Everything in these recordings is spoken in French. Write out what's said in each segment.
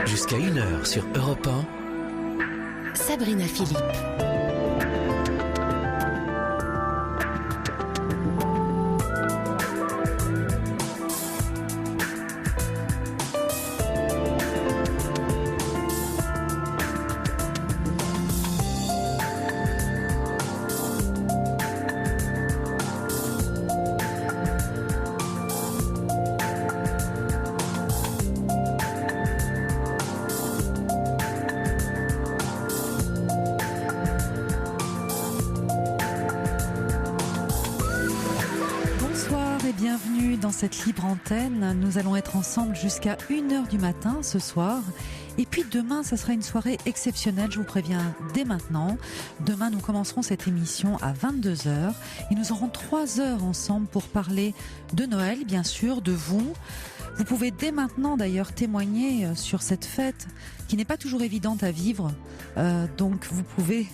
Jusqu'à 1h sur Europe 1. Sabrina Philippe. Bienvenue dans cette libre antenne. Nous allons être ensemble jusqu'à 1h du matin ce soir. Et puis demain, ça sera une soirée exceptionnelle, je vous préviens dès maintenant. Demain, nous commencerons cette émission à 22h et nous aurons 3 heures ensemble pour parler de Noël, bien sûr, de vous. Vous pouvez dès maintenant d'ailleurs témoigner sur cette fête qui n'est pas toujours évidente à vivre. Donc vous pouvez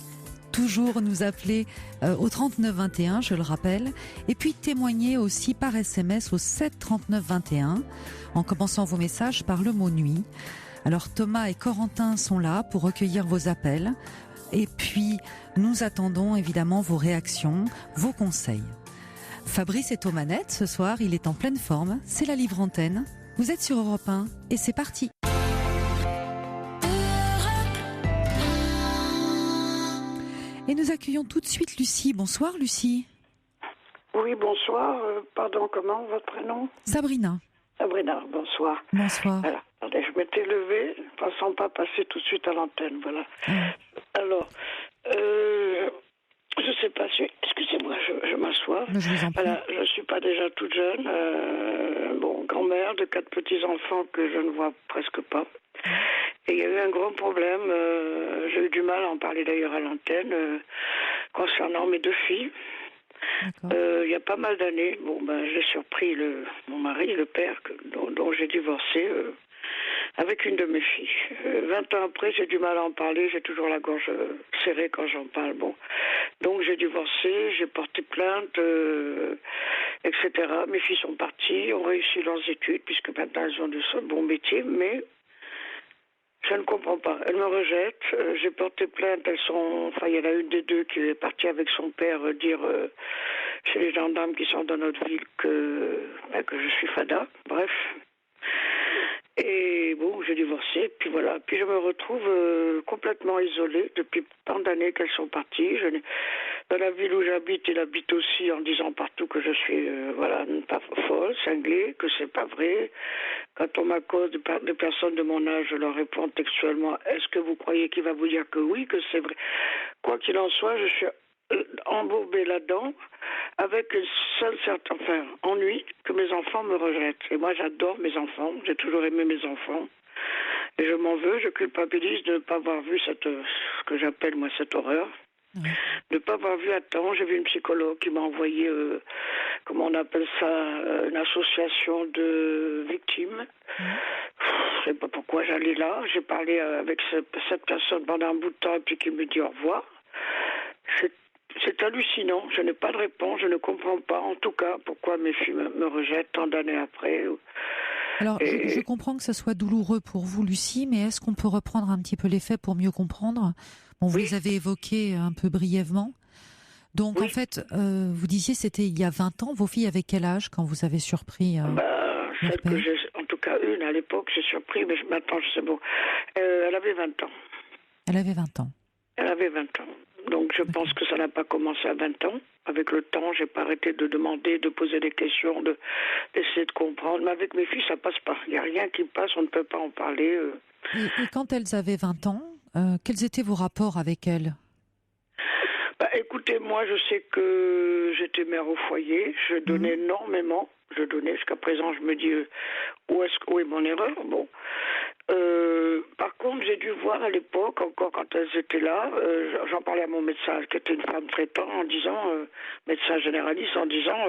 toujours nous appeler au 39 21, je le rappelle, et puis témoigner aussi par SMS au 7 39 21, en commençant vos messages par le mot nuit. Alors Thomas et Corentin sont là pour recueillir vos appels, et puis nous attendons évidemment vos réactions, vos conseils. Fabrice est aux manettes ce soir, il est en pleine forme, c'est la libre antenne. Vous êtes sur Europe 1 et c'est parti. Et nous accueillons tout de suite Lucie. Bonsoir Lucie. Oui, bonsoir. Pardon, comment votre prénom? Sabrina. Sabrina, bonsoir. Bonsoir. Voilà. Attendez, je m'étais levée, pensant pas passer tout de suite à l'antenne, voilà. Alors, je sais pas si... Excusez-moi, je m'assois. Je vous en prie. Voilà, je suis pas déjà toute jeune. Grand-mère de 4 petits-enfants que je ne vois presque pas. Et il y a eu un gros problème, j'ai eu du mal à en parler d'ailleurs à l'antenne, concernant mes 2 filles. Il y a pas mal d'années, j'ai surpris mon mari, le père, dont j'ai divorcé, avec une de mes filles. 20 ans après, j'ai du mal à en parler, j'ai toujours la gorge serrée quand j'en parle. Donc j'ai divorcé, j'ai porté plainte, etc. Mes filles sont parties, ont réussi leurs études, puisque maintenant elles ont de bons métiers, mais... je ne comprends pas. Elles me rejettent. J'ai porté plainte. il y en a une des 2 qui est partie avec son père dire chez les gendarmes qui sont dans notre ville que je suis fada. Bref. Et j'ai divorcé. Puis voilà. Puis je me retrouve complètement isolée depuis tant d'années qu'elles sont parties. Dans la ville où j'habite, il habite aussi en disant partout que je suis pas folle, cinglée, que c'est pas vrai. Quand on m'accuse de personnes de mon âge, je leur réponds textuellement: est-ce que vous croyez qu'il va vous dire que oui, que c'est vrai? Quoi qu'il en soit, je suis embourbée là-dedans, avec le seul ennui que mes enfants me rejettent. Et moi, j'adore mes enfants, j'ai toujours aimé mes enfants. Et je m'en veux, je culpabilise de ne pas avoir vu ce que j'appelle moi cette horreur. De ne pas avoir vu à temps. J'ai vu une psychologue qui m'a envoyé, comment on appelle ça, une association de victimes. Je ne sais pas pourquoi j'allais là. J'ai parlé avec cette personne pendant un bout de temps et puis qui me dit au revoir. C'est hallucinant. Je n'ai pas de réponse. Je ne comprends pas, en tout cas, pourquoi mes filles me rejettent tant d'années après. Alors, je comprends que ce soit douloureux pour vous, Lucie, mais est-ce qu'on peut reprendre un petit peu les faits pour mieux comprendre? Vous les avez évoqués un peu brièvement. Donc, en fait, vous disiez c'était il y a 20 ans. Vos filles avaient quel âge quand vous avez surpris celle que j'ai, en tout cas une à l'époque, j'ai surpris, mais maintenant je sais bon. Elle avait 20 ans. Elle avait 20 ans. Elle avait 20 ans. Donc je pense que ça n'a pas commencé à 20 ans. Avec le temps, j'ai pas arrêté de demander, de poser des questions, d'essayer de comprendre. Mais avec mes filles, ça passe pas. Il n'y a rien qui passe, on ne peut pas en parler. Et quand elles avaient 20 ans, quels étaient vos rapports avec elles? Écoutez, moi je sais que j'étais mère au foyer, je donnais énormément, jusqu'à présent je me dis où est mon erreur, par contre j'ai dû voir à l'époque, encore quand elles étaient là, j'en parlais à mon médecin qui était une femme traitant en disant, médecin généraliste, en disant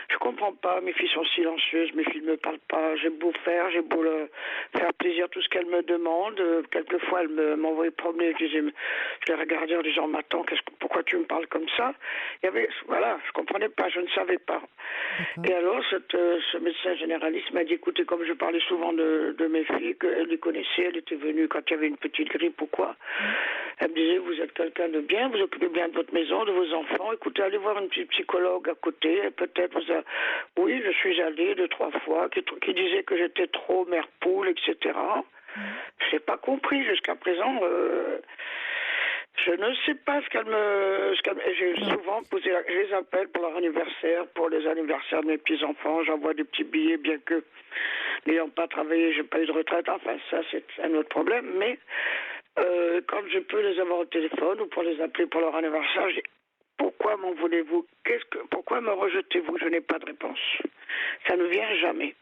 Je comprends pas, mes filles sont silencieuses, mes filles ne me parlent pas, j'ai beau faire, j'ai beau faire plaisir tout ce qu'elles me demandent. Quelquefois, elles m'envoyaient promener, je les regardais en disant, mais attends, pourquoi tu me parles comme ça? Voilà, je comprenais pas, je ne savais pas. Et alors, ce médecin généraliste m'a dit, écoutez, comme je parlais souvent de mes filles, qu'elle les connaissait, elle était venue quand il y avait une petite grippe ou quoi. Elle me disait, vous êtes quelqu'un de bien, vous occupez bien de votre maison, de vos enfants, écoutez, allez voir une petite psychologue à côté, peut-être Oui, je suis allée 2-3 fois, qui disait que j'étais trop mère poule, etc. Je n'ai pas compris jusqu'à présent. Je ne sais pas j'ai souvent posé. Je les appelle pour leur anniversaire, pour les anniversaires de mes petits-enfants. J'envoie des petits billets, bien que n'ayant pas travaillé, j'ai pas eu de retraite. Enfin, ça, c'est un autre problème. Mais quand je peux les avoir au téléphone ou pour les appeler pour leur anniversaire, je dis, pourquoi m'en voulez-vous? Pourquoi me rejetez-vous? Je n'ai pas de réponse. Ça ne vient jamais.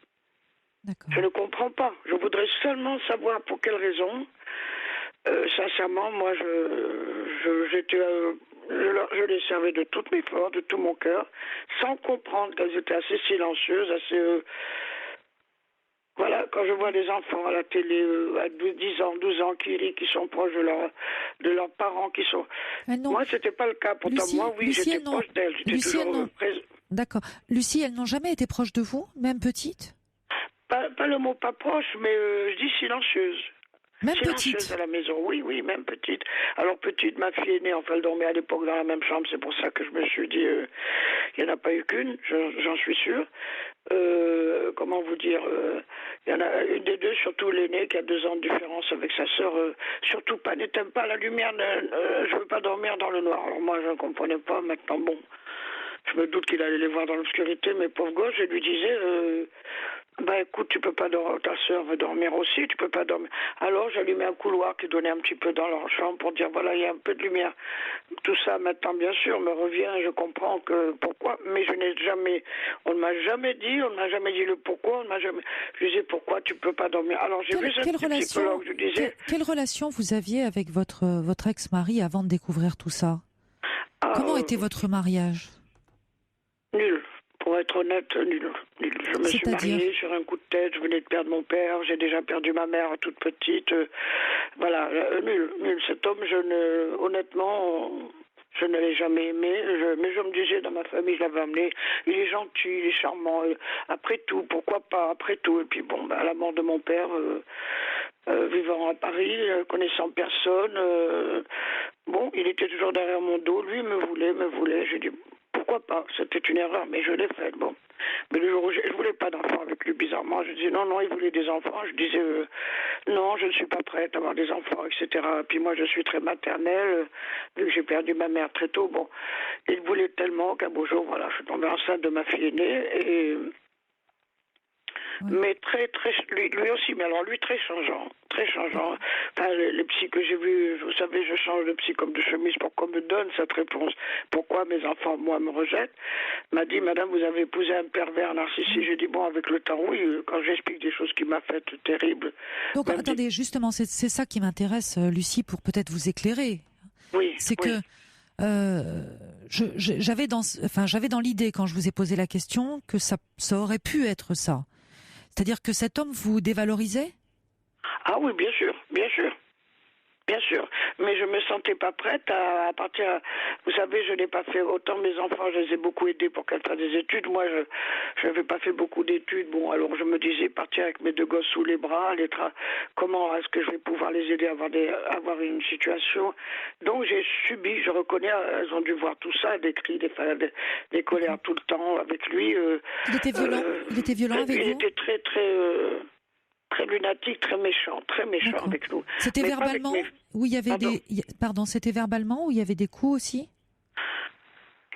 Je ne comprends pas. Je voudrais seulement savoir pour quelle raison. Sincèrement, moi, je les servais de toutes mes forces, de tout mon cœur, sans comprendre qu'elles étaient assez silencieuses, assez... Voilà, quand je vois des enfants à la télé à 10 ans, 12 ans qui sont proches de leurs parents, qui sont... Moi, c'était pas le cas. Pourtant, Lucie, moi, oui, j'étais proche d'elles. J'étais toujours présente. D'accord. Lucie, elles n'ont jamais été proches de vous, même petites? Pas le mot pas proche, mais je dis silencieuse. Même silencieuse petite? À la maison, oui, même petite. Alors petite, ma fille aînée, enfin elle dormait à l'époque dans la même chambre, c'est pour ça que je me suis dit, il n'y en a pas eu qu'une, j'en suis sûr. Comment vous dire, il y en a une des deux, surtout l'aînée, qui a 2 ans de différence avec sa sœur, surtout pas, n'éteins pas la lumière, je veux pas dormir dans le noir. Alors moi je ne comprenais pas, maintenant bon, je me doute qu'il allait les voir dans l'obscurité, mais pauvre gosse, je lui disais... Bah écoute, tu peux pas dormir, ta sœur veut dormir aussi, tu peux pas dormir. Alors j'allumais un couloir qui donnait un petit peu dans leur chambre pour dire voilà, il y a un peu de lumière. Tout ça maintenant bien sûr me revient, je comprends pourquoi, mais on ne m'a jamais dit le pourquoi, je disais pourquoi tu peux pas dormir. Alors j'ai vu cette psychologue, je disais... Quelle relation vous aviez avec votre ex-mari avant de découvrir tout ça? Comment était votre mariage? Nul. Pour être honnête, nul. Je me suis mariée sur un coup de tête, je venais de perdre mon père, j'ai déjà perdu ma mère toute petite. Voilà, nul. Cet homme, honnêtement, je ne l'ai jamais aimé. Mais je me disais, dans ma famille, je l'avais amené, il est gentil, il est charmant. Après tout, pourquoi pas, après tout. Et puis bon, à la mort de mon père, vivant à Paris, connaissant personne, bon, il était toujours derrière mon dos, lui me voulait. J'ai dit... Pourquoi pas? C'était une erreur, mais je l'ai faite. Bon. Mais le jour où je ne voulais pas d'enfants avec lui, bizarrement, je disais non, il voulait des enfants. Je disais non, je ne suis pas prête à avoir des enfants, etc. Puis moi, je suis très maternelle, vu que j'ai perdu ma mère très tôt. Bon, il voulait tellement qu'un beau jour, voilà, je suis tombée enceinte de ma fille aînée et... Mais lui aussi, mais alors lui très changeant. Enfin, les psys que j'ai vus, vous savez, je change de psy comme de chemise pour qu'on me donne cette réponse. Pourquoi mes enfants, moi, me rejettent? M'a dit, madame, vous avez épousé un pervers narcissique. J'ai dit, bon, avec le temps, oui, quand j'explique des choses qui m'a fait terribles. Donc, attendez, justement, c'est ça qui m'intéresse, Lucie, pour peut-être vous éclairer. Oui. C'est que j'avais dans l'idée, quand je vous ai posé la question, que ça aurait pu être ça. C'est-à-dire que cet homme vous dévalorisait? Ah oui, bien sûr. Mais je me sentais pas prête à partir. Vous savez, je n'ai pas fait autant mes enfants, je les ai beaucoup aidés pour qu'elles fassent des études. Moi, je n'avais pas fait beaucoup d'études. Bon, alors je me disais partir avec mes 2 gosses sous les bras, comment est-ce que je vais pouvoir les aider à avoir une situation. Donc j'ai subi, je reconnais, elles ont dû voir tout ça, des cris, des colères tout le temps avec lui. Il était violent. Il était violent avec vous? Il était très très lunatique, très méchant avec nous. C'était verbalement où il y avait c'était verbalement où il y avait des coups aussi?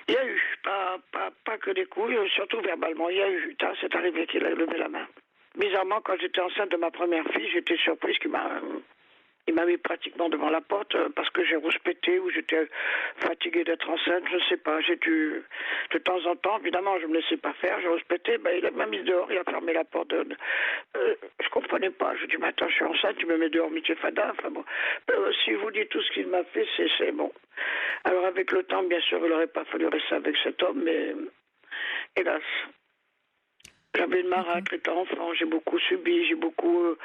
Il y a eu, pas que des coups, surtout verbalement. Il y a eu, c'est arrivé qu'il a levé la main. Bizarrement, quand j'étais enceinte de ma première fille, j'étais surprise il m'a mis pratiquement devant la porte parce que j'ai rouspété ou j'étais fatiguée d'être enceinte, je ne sais pas. J'ai dû, de temps en temps, évidemment, je ne me laissais pas faire, j'ai rouspété, il m'a mis dehors, il a fermé la porte. Je comprenais pas. Je dis, mais attends, je suis enceinte, tu me mets dehors, Michel Fada. Enfin bon, si je vous dis tout ce qu'il m'a fait, c'est bon. Alors avec le temps, bien sûr, il n'aurait pas fallu rester avec cet homme, mais hélas, J'avais une marâtre étant enfant, j'ai beaucoup subi, j'ai beaucoup...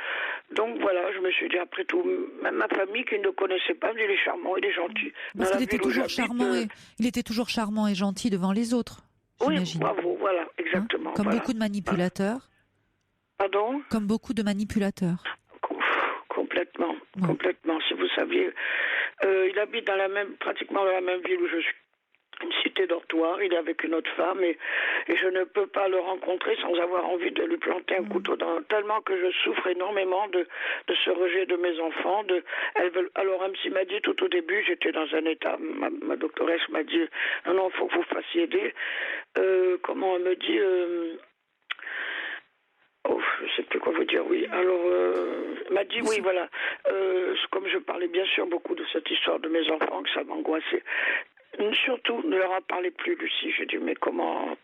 Donc voilà, je me suis dit, après tout, même ma famille qui ne le connaissait pas, me dit, il est charmant, il est gentil. Parce qu'il était toujours charmant il était toujours charmant et gentil devant les autres, oui, j'imagine. bravo, voilà, exactement. Comme voilà. beaucoup de manipulateurs. Pardon? Comme beaucoup de manipulateurs. Complètement, Ouais. complètement. Si vous saviez, il habite pratiquement dans la même ville où je suis. Une cité dortoir, il est avec une autre femme et je ne peux pas le rencontrer sans avoir envie de lui planter un couteau dans tellement que je souffre énormément de ce rejet de mes enfants. Alors même s'il m'a dit tout au début, j'étais dans un état, ma doctoresse m'a dit non, il faut que vous fassiez aider. Comment elle me dit oh, je ne sais plus quoi vous dire, oui. Alors, elle m'a dit, oui, voilà. Comme je parlais bien sûr beaucoup de cette histoire de mes enfants, que ça m'angoissait. Surtout, ne leur en parlez plus, Lucie. J'ai dit, mais comment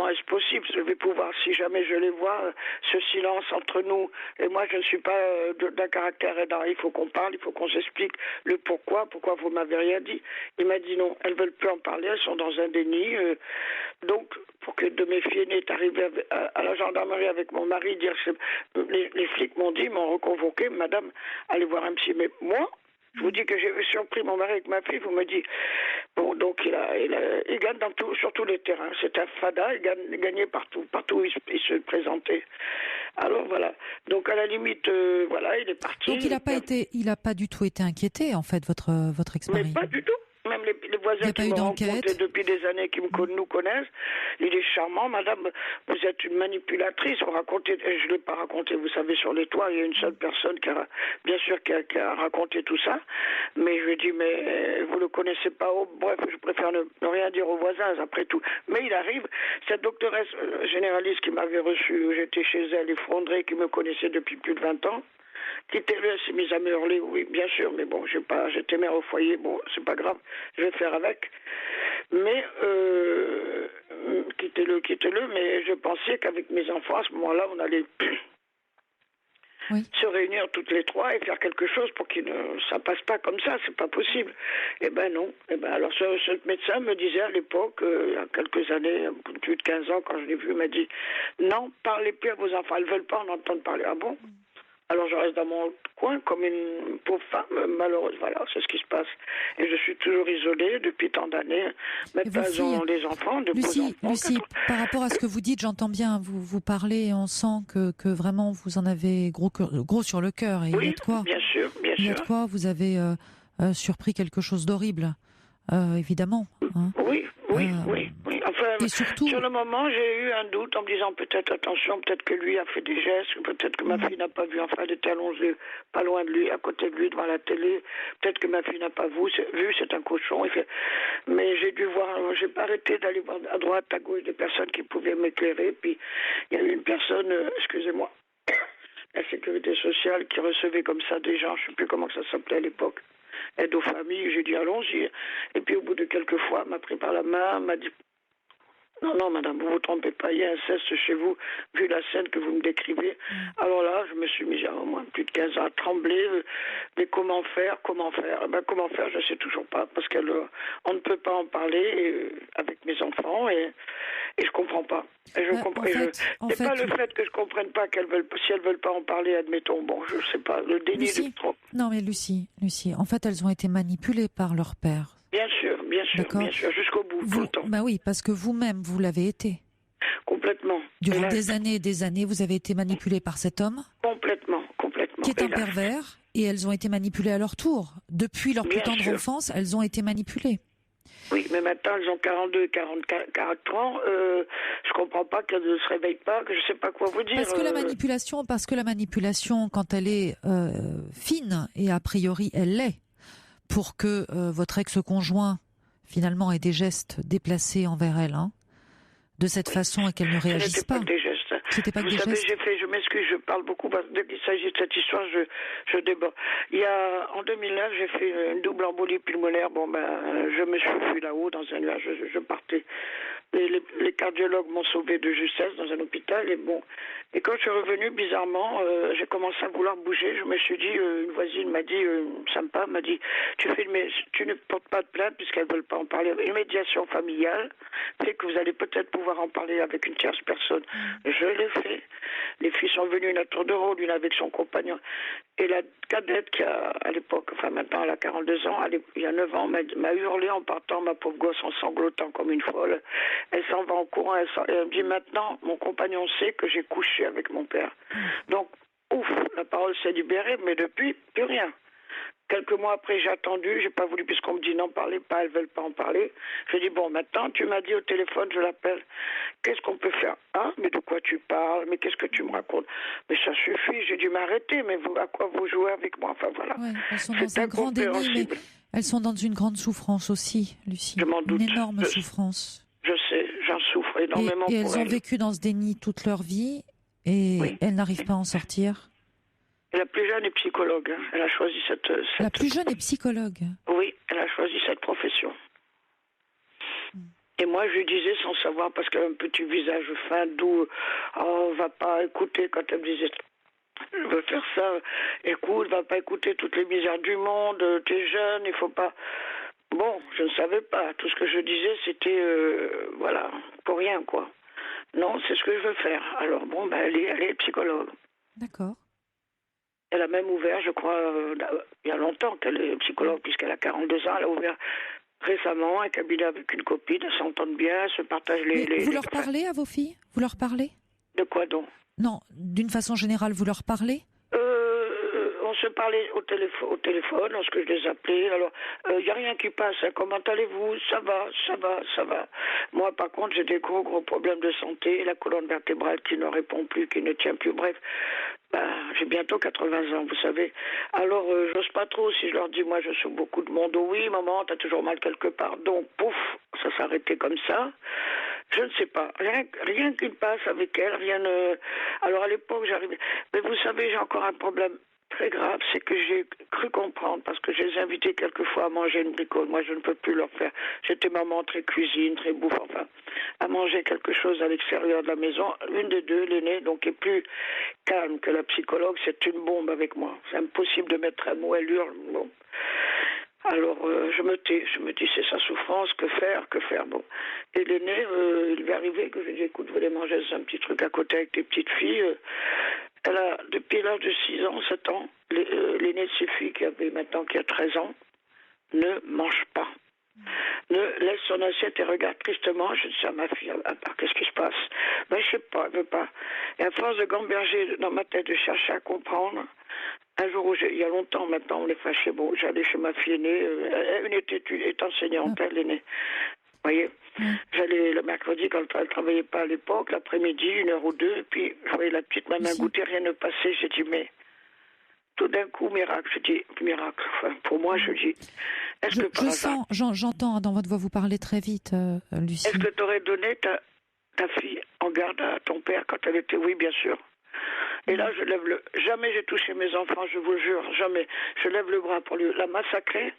est-ce possible? Je vais pouvoir, si jamais je les vois, ce silence entre nous. Et moi, je ne suis pas d'un caractère aidant. Il faut qu'on parle, il faut qu'on s'explique le pourquoi vous m'avez rien dit. Il m'a dit non, elles veulent plus en parler, elles sont dans un déni. Donc, pour que de mes filles est arrivé à la gendarmerie avec mon mari, dire que les flics m'ont reconvoqué, madame, allez voir un psy. Mais moi, je vous dis que j'ai surpris mon mari avec ma fille, vous me dites, bon, donc il gagne sur tous les terrains. C'est un fada, il gagnait partout où il se présentait. Alors voilà. Donc à la limite, voilà, il est parti. Donc il n'a pas du tout été inquiété, en fait, votre ex-mari. Mais pas du tout. Même les voisins qui m'ont rencontré depuis des années, qui nous connaissent, il est charmant. Madame, vous êtes une manipulatrice. Vous racontez, je ne l'ai pas raconté, vous savez, sur les toits, il y a une seule personne qui a raconté tout ça. Mais je lui ai dit, mais vous ne le connaissez pas. Oh, bref, je préfère ne rien dire aux voisins, après tout. Mais il arrive, cette doctoresse généraliste qui m'avait reçu, j'étais chez elle, effondrée, qui me connaissait depuis plus de 20 ans, quittez-le, s'est mise à me hurler, oui, bien sûr, mais bon, j'étais mère au foyer, bon, c'est pas grave, je vais faire avec. Mais, quittez-le, mais je pensais qu'avec mes enfants, à ce moment-là, on allait se réunir toutes les trois et faire quelque chose pour que ça passe pas comme ça, c'est pas possible. Eh ben non. Eh ben alors ce médecin me disait à l'époque, il y a quelques années, plus de 15 ans, quand je l'ai vu, il m'a dit non, parlez plus à vos enfants, elles veulent pas en entendre parler. Ah bon? Alors je reste dans mon coin comme une pauvre femme malheureuse. Voilà, c'est ce qui se passe. Et je suis toujours isolée depuis tant d'années. Même pas ont les enfants, de Lucie, par rapport à ce que vous dites, j'entends bien, vous parlez et on sent que vraiment vous en avez gros sur le cœur. Et oui, il y a de quoi, bien sûr. Il y a de quoi, vous avez surpris quelque chose d'horrible, évidemment. Hein. Oui. Enfin, et surtout, sur le moment, j'ai eu un doute en me disant peut-être attention, peut-être que lui a fait des gestes, peut-être que ma fille n'a pas vu, enfin elle était allongée pas loin de lui, à côté de lui, devant la télé, peut-être que ma fille n'a pas vu, c'est un cochon. Mais j'ai dû voir, j'ai pas arrêté d'aller voir à droite, à gauche des personnes qui pouvaient m'éclairer, puis il y a eu une personne, excusez-moi, la sécurité sociale qui recevait comme ça des gens, je sais plus comment ça s'appelait à l'époque, aide aux familles, j'ai dit allons-y. Et puis au bout de quelques fois, m'a pris par la main, m'a dit non, madame, vous vous trompez pas, il y a un inceste chez vous, vu la scène que vous me décrivez. Alors là, je me suis mis à au moins plus de 15 ans à trembler. Mais comment faire? Comment faire, je ne sais toujours pas, parce qu'on ne peut pas en parler avec mes enfants et je comprends pas. Et je comprends. C'est pas le fait que je comprenne pas si elles veulent pas en parler, admettons. Bon, je sais pas, le déni de trop. Non, mais Lucie, en fait, elles ont été manipulées par leur père. Bien sûr, jusqu'au bout, tout le temps. Bah oui, parce que vous-même, vous l'avez été. Complètement. Durant des années et des années, vous avez été manipulée par cet homme. Complètement. Qui est un pervers, et elles ont été manipulées à leur tour. Depuis leur plus tendre enfance, elles ont été manipulées. Oui, mais maintenant, elles ont 42, 44 ans. Je comprends pas qu'elles ne se réveillent pas, que je sais pas quoi vous dire. Parce que la manipulation, quand elle est fine, et a priori elle l'est, pour que votre ex-conjoint, finalement, ait des gestes déplacés envers elle, hein, de cette façon, et qu'elle ne réagisse pas. C'était pas que des gestes. Vous savez, je m'excuse, je parle beaucoup, parce que dès qu'il s'agit de cette histoire, je déborde. En 2009, j'ai fait une double embolie pulmonaire. Bon, je me suis fui là-haut, dans un nuage, je partais Les cardiologues m'ont sauvé de justesse dans un hôpital. Et quand je suis revenue, bizarrement, j'ai commencé à vouloir bouger. Je me suis dit, une voisine m'a dit, sympa, m'a dit, tu ne portes pas de plainte puisqu'elles ne veulent pas en parler. Une médiation familiale fait que vous allez peut-être pouvoir en parler avec une tierce personne. Je l'ai fait. Les filles sont venues une à tour de rôle, une avec son compagnon. Et la cadette qui a, à l'époque, enfin maintenant elle a 42 ans, il y a 9 ans, m'a hurlé en partant, ma pauvre gosse, en sanglotant comme une folle. Elle s'en va en courant, elle me dit maintenant, mon compagnon sait que j'ai couché avec mon père. Donc, ouf, la parole s'est libérée, mais depuis, plus rien. Quelques mois après, j'ai attendu, j'ai pas voulu, puisqu'on me dit n'en parlez pas, elles veulent pas en parler. J'ai dit, bon, maintenant, tu m'as dit au téléphone, je l'appelle, qu'est-ce qu'on peut faire? Ah, mais de quoi tu parles? Mais qu'est-ce que tu me racontes? Mais ça suffit, j'ai dû m'arrêter, mais à quoi vous jouez avec moi? Enfin, voilà. Ouais, elles sont dans un grand déni, mais elles sont dans une grande souffrance aussi, Lucie. Je m'en doute. Une énorme souffrance. Je sais, j'en souffre énormément et pour elles ont vécu dans ce déni toute leur vie, et elles n'arrivent pas à en sortir. Et la plus jeune est psychologue. Hein. Elle a choisi cette... La plus jeune est psychologue. Oui, elle a choisi cette profession. Et moi, je lui disais sans savoir, parce qu'elle a un petit visage fin, doux, on va pas écouter quand elle me disait, je veux faire ça, écoute, va pas écouter toutes les misères du monde, t'es jeune, il faut pas... Bon, je ne savais pas. Tout ce que je disais, c'était, voilà, pour rien, quoi. Non, c'est ce que je veux faire. Alors, bon, ben, elle est psychologue. D'accord. Elle a même ouvert, je crois, il y a longtemps qu'elle est psychologue, puisqu'elle a 42 ans, elle a ouvert récemment un cabinet avec une copine, elles s'entendent bien, elles se partagent Vous leur parlez à vos filles? Vous leur parlez? De quoi donc? Non, d'une façon générale, vous leur parlez? On se parlait au téléphone, lorsque je les appelais. Alors, il n'y a rien qui passe. Hein. Comment allez-vous? Ça va. Moi, par contre, j'ai des gros problèmes de santé. La colonne vertébrale qui ne répond plus, qui ne tient plus. Bref, j'ai bientôt 80 ans, vous savez. Alors, j'ose pas trop. Si je leur dis, moi, je souffre beaucoup de monde. Oh, oui, maman, t'as toujours mal quelque part. Donc, pouf, ça s'arrêtait comme ça. Je ne sais pas. Rien qui passe avec elle. Rien ne... Alors, à l'époque, j'arrivais... Mais vous savez, j'ai encore un problème très grave, c'est que j'ai cru comprendre, parce que je les ai invités quelquefois à manger une bricole. Moi, je ne peux plus leur faire. J'étais maman très cuisine, très bouffe, enfin, à manger quelque chose à l'extérieur de la maison. Une des deux, l'aînée, donc est plus calme que la psychologue, c'est une bombe avec moi. C'est impossible de mettre un mot, elle hurle. Bon. Alors, je me tais, je me dis, c'est sa souffrance, que faire, bon. Et l'aîné, il lui arrivait que je dis, écoute, vous allez manger un petit truc à côté avec tes petites filles. Elle a, depuis l'âge de 6 ans, 7 ans, l'aînée de ses filles, qui a 13 ans, ne mange pas. Ne laisse son assiette et regarde tristement. Je dis à ma fille, qu'est-ce qui se passe? Ben, je sais pas, elle veut pas. Et à force de gamberger dans ma tête, de chercher à comprendre, un jour, il y a longtemps maintenant, on est fâchés. Bon, j'allais chez ma fille aînée, elle est enseignante, elle l'aînée. Vous voyez, j'allais le mercredi quand elle ne travaillait pas à l'époque, l'après-midi, 1 heure ou 2, et puis je voyais la petite maman goûter, rien ne passait. J'ai dit, mais tout d'un coup, miracle. Je dis, miracle. Enfin, pour moi, je dis, est-ce que par hasard... J'entends dans votre voix, vous parlez très vite, Lucie. Est-ce que tu aurais donné ta fille en garde à ton père quand elle était... Oui, bien sûr. Et là, je lève le... Jamais j'ai touché mes enfants, je vous jure, jamais. Je lève le bras pour la massacrer.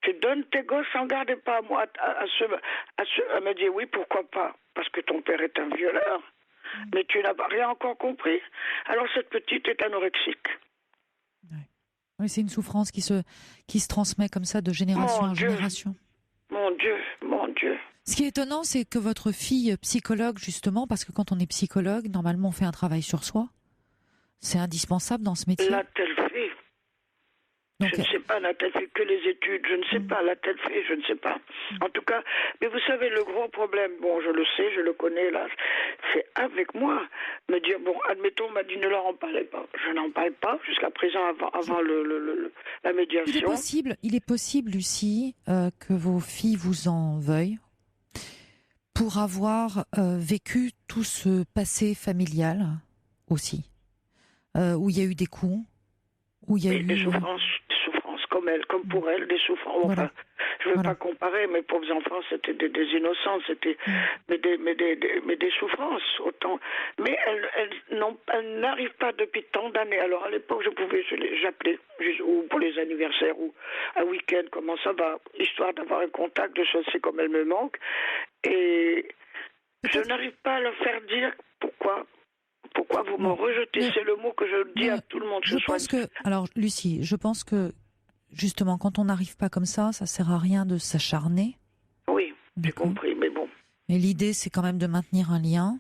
Tu donnes tes gosses en garde et pas à moi. Elle me dit oui, pourquoi pas? Parce que ton père est un violeur. Mais tu n'as rien encore compris. Alors cette petite est anorexique. Oui, c'est une souffrance qui se transmet comme ça de génération en génération. Mon Dieu. Ce qui est étonnant, c'est que votre fille psychologue, justement, parce que quand on est psychologue, normalement on fait un travail sur soi. C'est indispensable dans ce métier. L'a-t-elle fait? Donc, je ne sais pas, l'a-t-elle fait que les études? Je ne sais pas, l'a-t-elle fait? Je ne sais pas. En tout cas, mais vous savez, le gros problème, bon, je le sais, je le connais, là, c'est avec moi. Me dire, bon, admettons, on m'a dit, ne leur en parlez pas. Je n'en parle pas jusqu'à présent, avant la médiation. Il est possible, Lucie, que vos filles vous en veuillent pour avoir vécu tout ce passé familial aussi, où il y a eu des coups, où il y a eu... Des souffrances comme pour elle, des souffrances. Voilà. Enfin, je ne veux pas comparer, mes pauvres enfants, c'était des innocents, c'était mais des souffrances autant. Mais elles n'arrivent pas depuis tant d'années. Alors à l'époque, j'appelais ou pour les anniversaires ou un week-end, comment ça va, histoire d'avoir un contact, de choses, c'est comme elles me manquent. Et Je n'arrive pas à leur faire dire pourquoi vous me rejetez. C'est le mot que je dis à tout le monde. Alors, Lucie, je pense que, justement, quand on n'arrive pas comme ça sert à rien de s'acharner. Oui, j'ai compris, mais bon. Et l'idée, c'est quand même de maintenir un lien.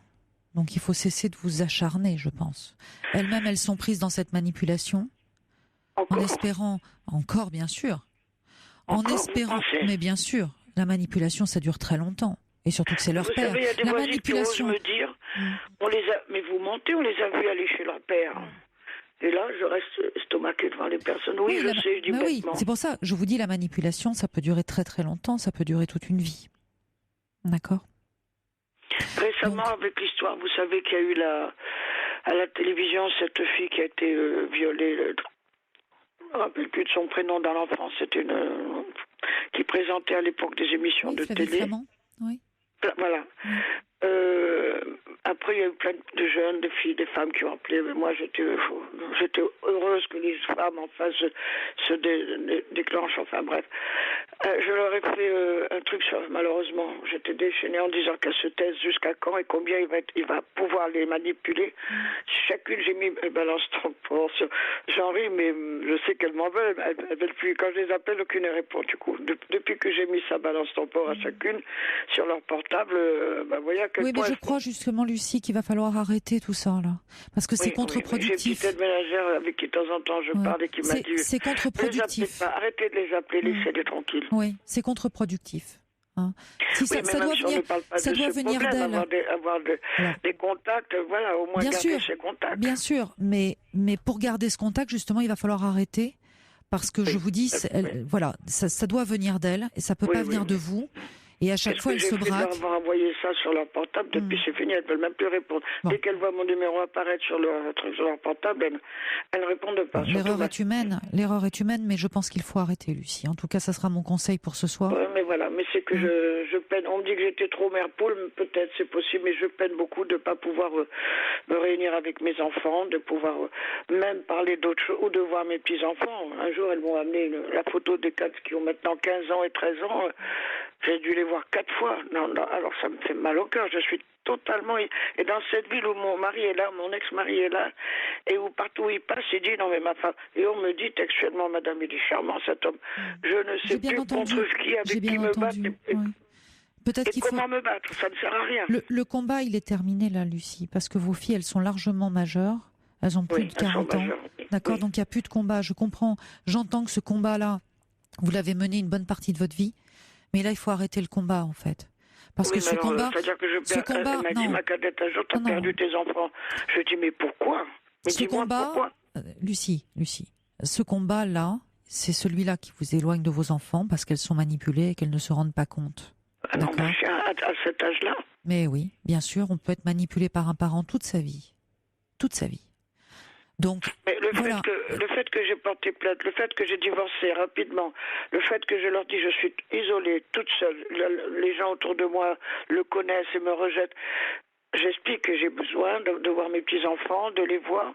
Donc, il faut cesser de vous acharner, je pense. Elles-mêmes, elles sont prises dans cette manipulation. Encore. En espérant, encore, bien sûr. En espérant, mais bien sûr, la manipulation, ça dure très longtemps. Et surtout que c'est leur père. Vous savez, il y a des la voisins manipulation. qui osent me dire, mais vous mentez, on les a vus aller chez leur père. Et là, je reste estomaquée devant les personnes. Oui, je sais, je dis bêtement. Oui, c'est pour ça, je vous dis, la manipulation, ça peut durer très très longtemps, ça peut durer toute une vie. D'accord ? Récemment, avec l'histoire, vous savez qu'il y a eu à la télévision cette fille qui a été violée. Je ne me rappelle plus de son prénom dans l'enfance. C'était une qui présentait à l'époque des émissions de télé. Flamand, oui. Voilà. Après, il y a eu plein de jeunes, de filles, des femmes qui ont appelé. Mais moi, j'étais heureuse que les femmes en face se déclenchent. Enfin bref. Je leur ai fait un truc malheureusement. J'étais déchaînée en disant qu'elles se taisent jusqu'à quand et combien il va pouvoir les manipuler. Chacune, j'ai mis balance ton port. J'en ris, mais je sais qu'elles m'en veulent. Elles veulent plus. Quand je les appelle, aucune ne répond. Du coup, depuis que j'ai mis sa balance ton port à chacune sur leur portable, voyez à quel point. Oui, mais je crois justement, Lucie, qu'il va falloir arrêter tout ça, là. Parce que c'est contre-productif. J'ai une petite aide ménagère avec qui de temps en temps je parle et qui m'a dit... C'est contre-productif. Arrêtez de les appeler, laissez-les tranquilles. Oui, c'est contre-productif. Hein. Si ça doit venir d'elle. Avoir des contacts, voilà, au moins garder ces contacts. Bien sûr, mais pour garder ce contact, justement, il va falloir arrêter. Parce que je vous dis, voilà, ça doit venir d'elle et ça peut pas venir de vous. Et à chaque fois, elles se braquent. J'ai envoyé ça sur leur portable. Depuis, c'est fini. Elles ne veulent même plus répondre. Dès qu'elles voient mon numéro apparaître sur leur portable, elles ne répondent pas. L'erreur est humaine, mais je pense qu'il faut arrêter, Lucie. En tout cas, ça sera mon conseil pour ce soir. Ouais, mais voilà, mais c'est que je peine. On me dit que j'étais trop mère poule, peut-être, c'est possible, mais je peine beaucoup de ne pas pouvoir me réunir avec mes enfants, de pouvoir même parler d'autres choses, ou de voir mes petits-enfants. Un jour, elles m'ont amené la photo des 4 qui ont maintenant 15 ans et 13 ans. J'ai dû les voir 4 fois. Non, alors ça me fait mal au cœur. Je suis totalement... Et dans cette ville où mon mari est là, mon ex-mari est là, et où partout où il passe, il dit non mais ma femme... Et on me dit textuellement, madame, il est charmant cet homme. Je ne sais plus contre qui, avec qui me battre. Peut-être qu'il faut... comment me battre, ça ne sert à rien. Le combat, il est terminé là, Lucie, parce que vos filles, elles sont largement majeures. Elles ont plus de 40 ans. D'accord, donc il n'y a plus de combat. Je comprends. J'entends que ce combat-là, vous l'avez mené une bonne partie de votre vie. Mais là, il faut arrêter le combat, en fait. Parce que ce combat... C'est-à-dire que elle m'a dit, ma cadette, un jour, t'as perdu tes enfants. Je dis, mais pourquoi? Mais dis-moi pourquoi? Lucie, ce combat-là, c'est celui-là qui vous éloigne de vos enfants parce qu'elles sont manipulées et qu'elles ne se rendent pas compte. Non, mais je suis à cet âge-là. Mais oui, bien sûr, on peut être manipulé par un parent toute sa vie. Toute sa vie. Donc, mais le fait que j'ai porté plainte, le fait que j'ai divorcé rapidement, le fait que je leur dis je suis isolée, toute seule, les gens autour de moi le connaissent et me rejettent, j'explique que j'ai besoin de voir mes petits-enfants, de les voir.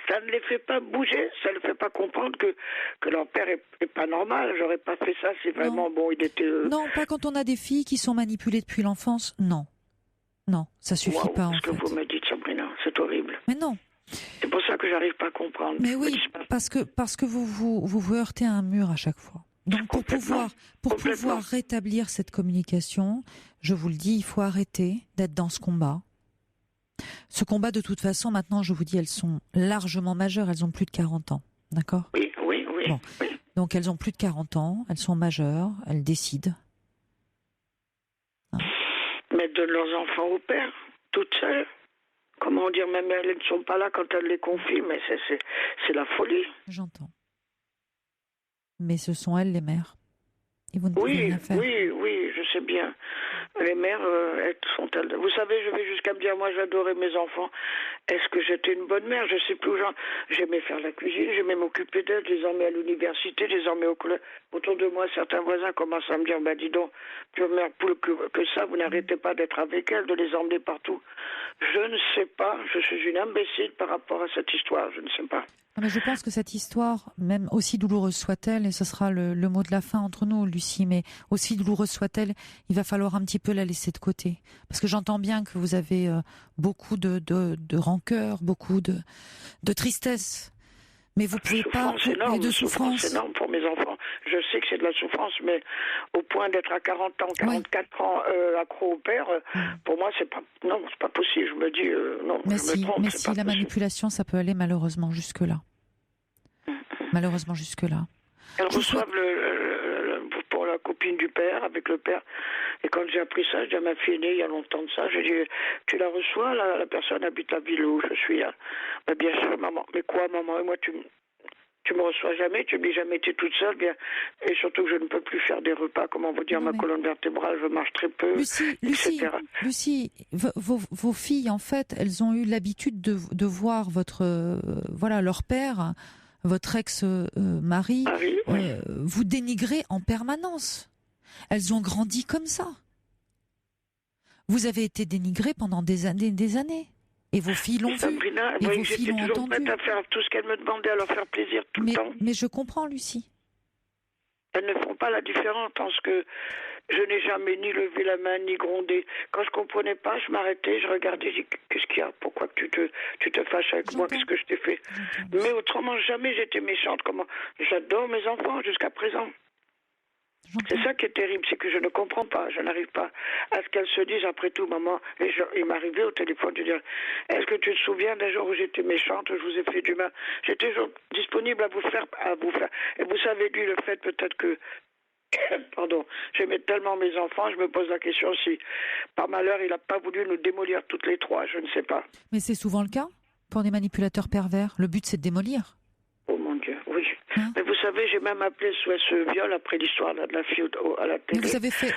Ça ne les fait pas bouger, ça ne les fait pas comprendre que leur père est pas normal. J'aurais pas fait ça si vraiment, il était... Non, pas quand on a des filles qui sont manipulées depuis l'enfance, non. Non, ça suffit pas, en fait. Ce que vous me dites, Sabrina, c'est horrible. Mais non. C'est pour ça que j'arrive pas à comprendre. Mais oui, parce que vous heurtez à un mur à chaque fois. Donc pour pouvoir rétablir cette communication, je vous le dis, il faut arrêter d'être dans ce combat. Ce combat, de toute façon, maintenant, je vous dis, elles sont largement majeures, elles ont plus de 40 ans. D'accord ? Oui. Bon. Donc elles ont plus de 40 ans, elles sont majeures, elles décident. Mettre de leurs enfants au père, toutes seules. Comment dire, même elles ne sont pas là quand elles les confient, mais c'est la folie. J'entends. Mais ce sont elles les mères. Et vous ne pouvez rien faire. Oui, je sais bien. Les mères, elles sont-elles... Vous savez, je vais jusqu'à me dire, moi j'adorais mes enfants. Est-ce que j'étais une bonne mère? Je sais plus où j'aimais faire la cuisine, j'aimais m'occuper d'elles, je les emmenais à l'université, je les emmenais au collège. Autour de moi, certains voisins commencent à me dire, dis donc, plus mère poule que ça, vous n'arrêtez pas d'être avec elles, de les emmener partout. Je ne sais pas, je suis une imbécile par rapport à cette histoire, je ne sais pas. mais je pense que cette histoire, même aussi douloureuse soit-elle, et ce sera le mot de la fin entre nous, Lucie, mais aussi douloureuse soit-elle, il va falloir un petit peu la laisser de côté. Parce que j'entends bien que vous avez beaucoup de rancœur, beaucoup de tristesse. Mais vous pouvez pas, énorme, et de souffrance énorme pour mes enfants. Je sais que c'est de la souffrance, mais au point d'être à 40 ans, 44 ans accro au père, pour moi c'est pas possible. Je me dis non, mais je me trompe. Mais c'est si pas la possible. manipulation, ça peut aller malheureusement jusque là. Malheureusement jusque là. Elles reçoivent pour la copine du père, avec le père. Et quand j'ai appris ça, j'ai dit à ma fille aînée, il y a longtemps de ça, j'ai dit, tu la reçois, la personne habite la ville où je suis. Hein. Ben, bien sûr, maman. Mais quoi, maman? Et moi, tu me reçois jamais, tu me dis jamais, tu es toute seule, bien. Et surtout que je ne peux plus faire des repas, comment vous dire, ma colonne vertébrale, je marche très peu, Lucie, vos filles, en fait, elles ont eu l'habitude de voir leur père, votre ex-mari, vous dénigrer en permanence. Elles ont grandi comme ça. Vous avez été dénigrée pendant des années. Et vos filles l'ont vu. Sabrina, et vos filles l'ont entendu. J'étais toujours prête à faire tout ce qu'elles me demandaient, à leur faire plaisir tout le temps. Mais je comprends, Lucie. Elles ne font pas la différence parce que je n'ai jamais ni levé la main, ni grondé. Quand je comprenais pas, je m'arrêtais, je regardais, je dis, qu'est-ce qu'il y a? Pourquoi que tu te fâches avec moi? Qu'est-ce que je t'ai fait? Mais autrement, jamais j'étais méchante. J'adore mes enfants jusqu'à présent. C'est ça qui est terrible, c'est que je ne comprends pas, je n'arrive pas à ce qu'elles se disent après tout, maman. Et il m'arrivait au téléphone de dire, est-ce que tu te souviens d'un jour où j'étais méchante, je vous ai fait du mal? J'étais toujours disponible à vous faire. Et vous savez, lui, le fait peut-être que, pardon, j'aimais tellement mes enfants, je me pose la question si, par malheur, il n'a pas voulu nous démolir toutes les trois, je ne sais pas. Mais c'est souvent le cas pour des manipulateurs pervers. Le but, c'est de démolir. Oh mon Dieu, oui. Mais vous savez, j'ai même appelé ce viol après l'histoire de la fille à la télé. Mais vous avez fait,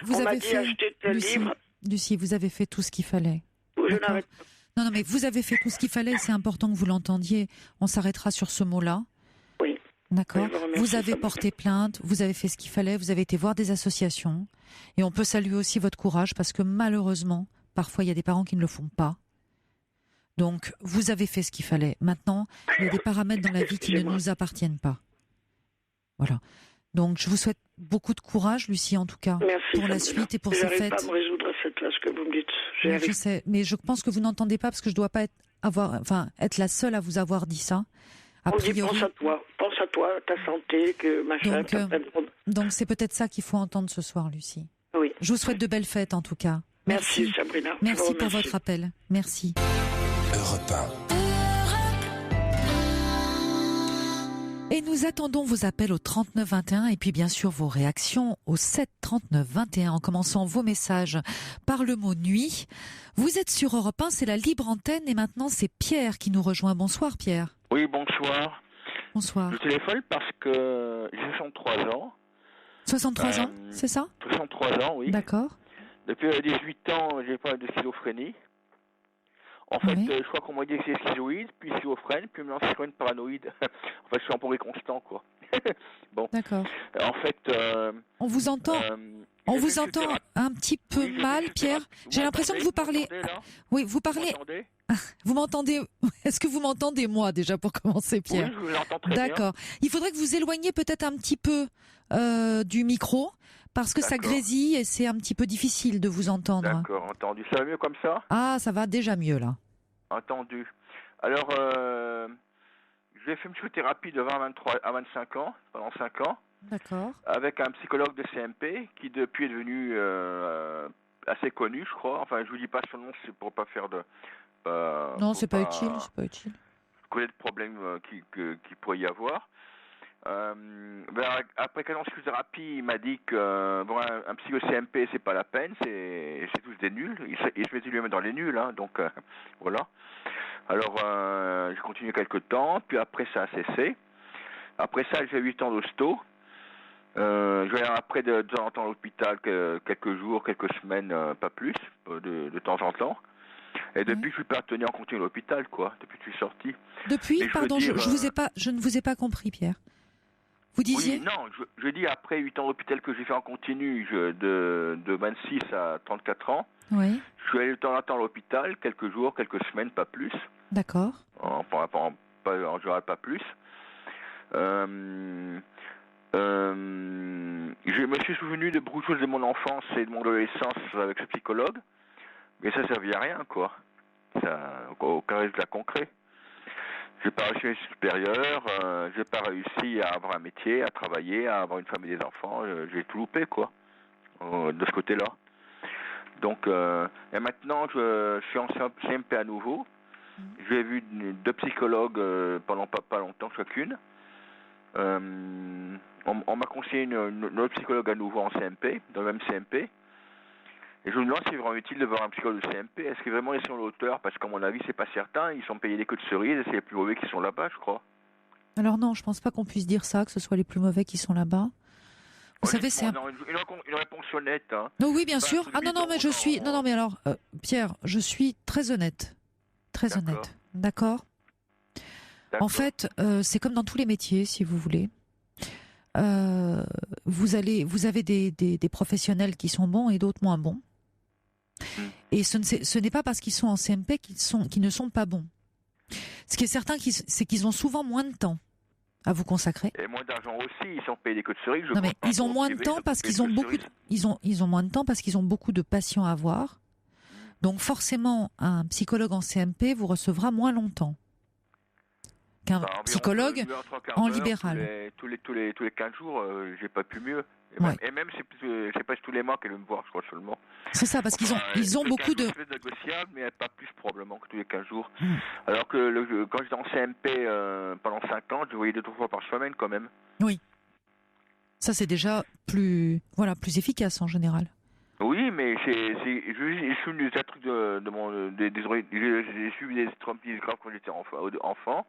Lucie, vous avez fait tout ce qu'il fallait. Je n'arrête pas. Non, mais vous avez fait tout ce qu'il fallait. C'est important que vous l'entendiez. On s'arrêtera sur ce mot-là. Oui. D'accord. Vous avez porté plainte. Vous avez fait ce qu'il fallait. Vous avez été voir des associations. Et on peut saluer aussi votre courage parce que malheureusement, parfois, il y a des parents qui ne le font pas. Donc, vous avez fait ce qu'il fallait. Maintenant, il y a des paramètres dans la vie qui ne nous appartiennent pas. Voilà. Donc, je vous souhaite beaucoup de courage, Lucie, en tout cas, pour la suite et pour ces fêtes. Je n'arrive pas à me résoudre à cette là, ce que vous me dites. Je sais, mais je pense que vous n'entendez pas parce que je ne dois pas être la seule à vous avoir dit ça. A priori. Pense à toi, ta santé, que machin. Donc, c'est peut-être ça qu'il faut entendre ce soir, Lucie. Oui. Je vous souhaite de belles fêtes, en tout cas. Merci Sabrina. Merci pour votre appel. Merci. Europe 1. Et nous attendons vos appels au 39 21 et puis bien sûr vos réactions au 7 39 21 en commençant vos messages par le mot nuit. Vous êtes sur Europe 1, c'est la libre antenne et maintenant c'est Pierre qui nous rejoint. Bonsoir Pierre. Oui, bonsoir. Bonsoir. Je téléphone parce que j'ai 63 ans. 63 ans, c'est ça? 63 ans, oui. D'accord. Depuis 18 ans, j'ai pas de schizophrénie. En fait, je crois qu'on m'a dit que c'est schizoïde, puis schizophrène, puis maintenant schizophrène paranoïde. En fait, je suis un peu constant, quoi. Bon. D'accord. En fait... on vous entend un petit peu mal, Pierre. J'ai l'impression que vous parlez... Oui, vous parlez... Vous m'entendez? Est-ce que vous m'entendez, moi, déjà, pour commencer, Pierre? Oui, je vous entends très bien. D'accord. Il faudrait que vous éloigniez peut-être un petit peu du micro, parce que ça grésille et c'est un petit peu difficile de vous entendre. D'accord, entendu. Ça va mieux comme ça? Ah, ça va déjà mieux, là. Entendu. Alors, j'ai fait une psychothérapie de 20 à 25 ans, pendant 5 ans. D'accord. Avec un psychologue de CMP, qui depuis est devenu assez connu, je crois. Enfin, je vous dis pas son nom, c'est pour pas faire de... non, c'est pas utile, c'est pas utile. Connaître le problème qu'il pourrait y avoir. Après 4 ans de psychothérapie, il m'a dit que bon, un psycho CMP, c'est pas la peine, c'est tous des nuls. Il se mettait lui-même dans les nuls, hein, donc voilà. Alors, j'ai continué quelques temps, puis après ça a cessé. Après ça, j'ai fait 8 ans d'hosto. Je vais après de temps en temps à l'hôpital quelques jours, quelques semaines, pas plus, de temps en temps. Et depuis, je suis pas tenu en continu à l'hôpital, quoi. Depuis que je suis sorti. Depuis, pardon, je ne vous ai pas compris, Pierre. Vous disiez? Oui, non, je dis après 8 ans d'hôpital que j'ai fait en continu, de 26 à 34 ans. Oui. Je suis allé de temps en temps à l'hôpital, quelques jours, quelques semaines, pas plus. D'accord. En général, pas plus. Je me suis souvenu de beaucoup de choses de mon enfance et de mon adolescence avec ce psychologue, mais ça servait à rien, quoi. Ça, aucun résultat concret. J'ai pas réussi à être supérieur, j'ai pas réussi à avoir un métier, à travailler, à avoir une femme et des enfants, j'ai tout loupé, quoi, de ce côté-là. Donc, et maintenant, je suis en CMP à nouveau. J'ai vu 2 psychologues pendant pas longtemps chacune. On m'a conseillé une autre psychologue à nouveau en CMP, dans le même CMP. Et je me demande si c'est vraiment utile de voir un psychologue de CMP. Est-ce que vraiment ils sont à la hauteur? Parce qu'à mon avis, c'est pas certain. Ils sont payés des queues de cerises et c'est les plus mauvais qui sont là-bas, je crois. Alors non, je pense pas qu'on puisse dire ça, que ce soit les plus mauvais qui sont là-bas. Vous savez, c'est une réponse honnête. Hein. Non, oui, bien sûr. Ah non, mais je suis... Non, mais alors, Pierre, je suis très honnête. Très honnête. D'accord. En fait, c'est comme dans tous les métiers, si vous voulez. Vous avez des professionnels qui sont bons et d'autres moins bons. Et ce n'est pas parce qu'ils sont en CMP qu'ils ne sont pas bons. Ce qui est certain, c'est qu'ils ont souvent moins de temps à vous consacrer. Et moins d'argent aussi, ils sont payés des queues de cerises. Non, mais ils ont moins de temps parce qu'ils ont beaucoup ils ont moins de temps parce qu'ils ont beaucoup de patients à voir. Donc forcément, un psychologue en CMP vous recevra moins longtemps qu'un psychologue en libéral. Tous les 15 jours, j'ai pas pu mieux. Et même c'est pas tous les mois qu'elle veut me voir, je crois seulement. C'est ça, parce qu'ils ont beaucoup de... C'est négociable, mais pas plus probablement que tous les 15 jours. Alors que quand j'étais en CMP pendant 5 ans, je voyais 2-3 fois par semaine quand même. Oui. Ça c'est déjà plus efficace en général. Oui, mais j'ai suivi des trucs j'ai suivi des traumatismes graves quand j'étais enfant.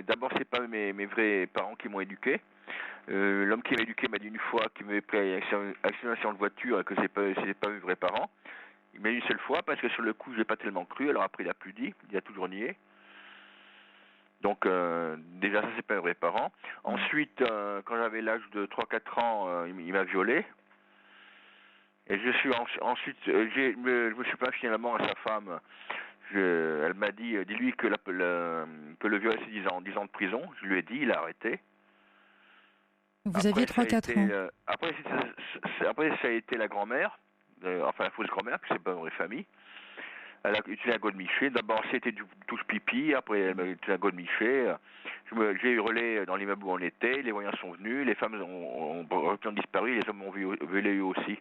D'abord, c'est pas mes vrais parents qui m'ont éduqué. L'homme qui m'a éduqué m'a dit une fois qu'il m'avait pris à accident de voiture et que c'est pas mes vrais parents. Il m'a dit une seule fois parce que sur le coup, j'ai pas tellement cru. Alors après, il a plus dit, il a toujours nié. Donc déjà, ça c'est pas mes vrais parents. Ensuite, quand j'avais l'âge de 3-4 ans, il m'a violé. Et je me suis plaint finalement à sa femme. Elle m'a dit, dis-lui que le viol c'est 10 ans de prison. Je lui ai dit, il a arrêté. Vous aviez 3-4 ans. Après, ça a été la grand-mère, enfin la fausse grand-mère, puis c'est pas une vraie famille. Elle a utilisé un godemiché. D'abord, c'était du touche-pipi. Après, elle m'a utilisé un godemiché. J'ai hurlé dans l'immeuble où on était. Les voyants sont venus. Les femmes ont disparu. Les hommes m'ont violé eux aussi.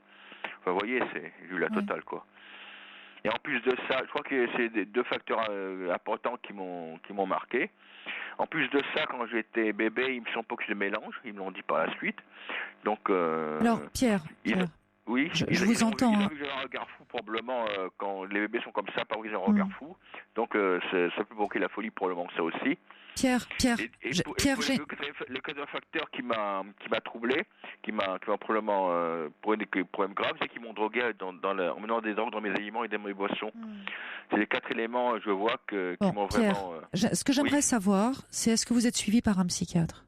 Enfin, vous voyez, j'ai eu la totale, quoi. Et en plus de ça, je crois que c'est 2 facteurs importants qui m'ont marqué. En plus de ça, quand j'étais bébé, ils me sont pas occupés de mélange. Ils me l'ont dit par la suite. Donc. Alors, Pierre. Oui, je vous entends. Ils ont vu que j'ai un regard fou, probablement, quand les bébés sont comme ça, par ils ont un regard fou. Donc, ça peut provoquer la folie, probablement, ça aussi. Pierre, le quatrième facteur qui m'a troublé, qui m'a probablement pour des problèmes graves, c'est qu'ils m'ont drogué en menant des drogues dans mes aliments et dans mes boissons. C'est les 4 éléments, je vois, qui m'ont Pierre, vraiment... ce que j'aimerais savoir, c'est est-ce que vous êtes suivi par un psychiatre?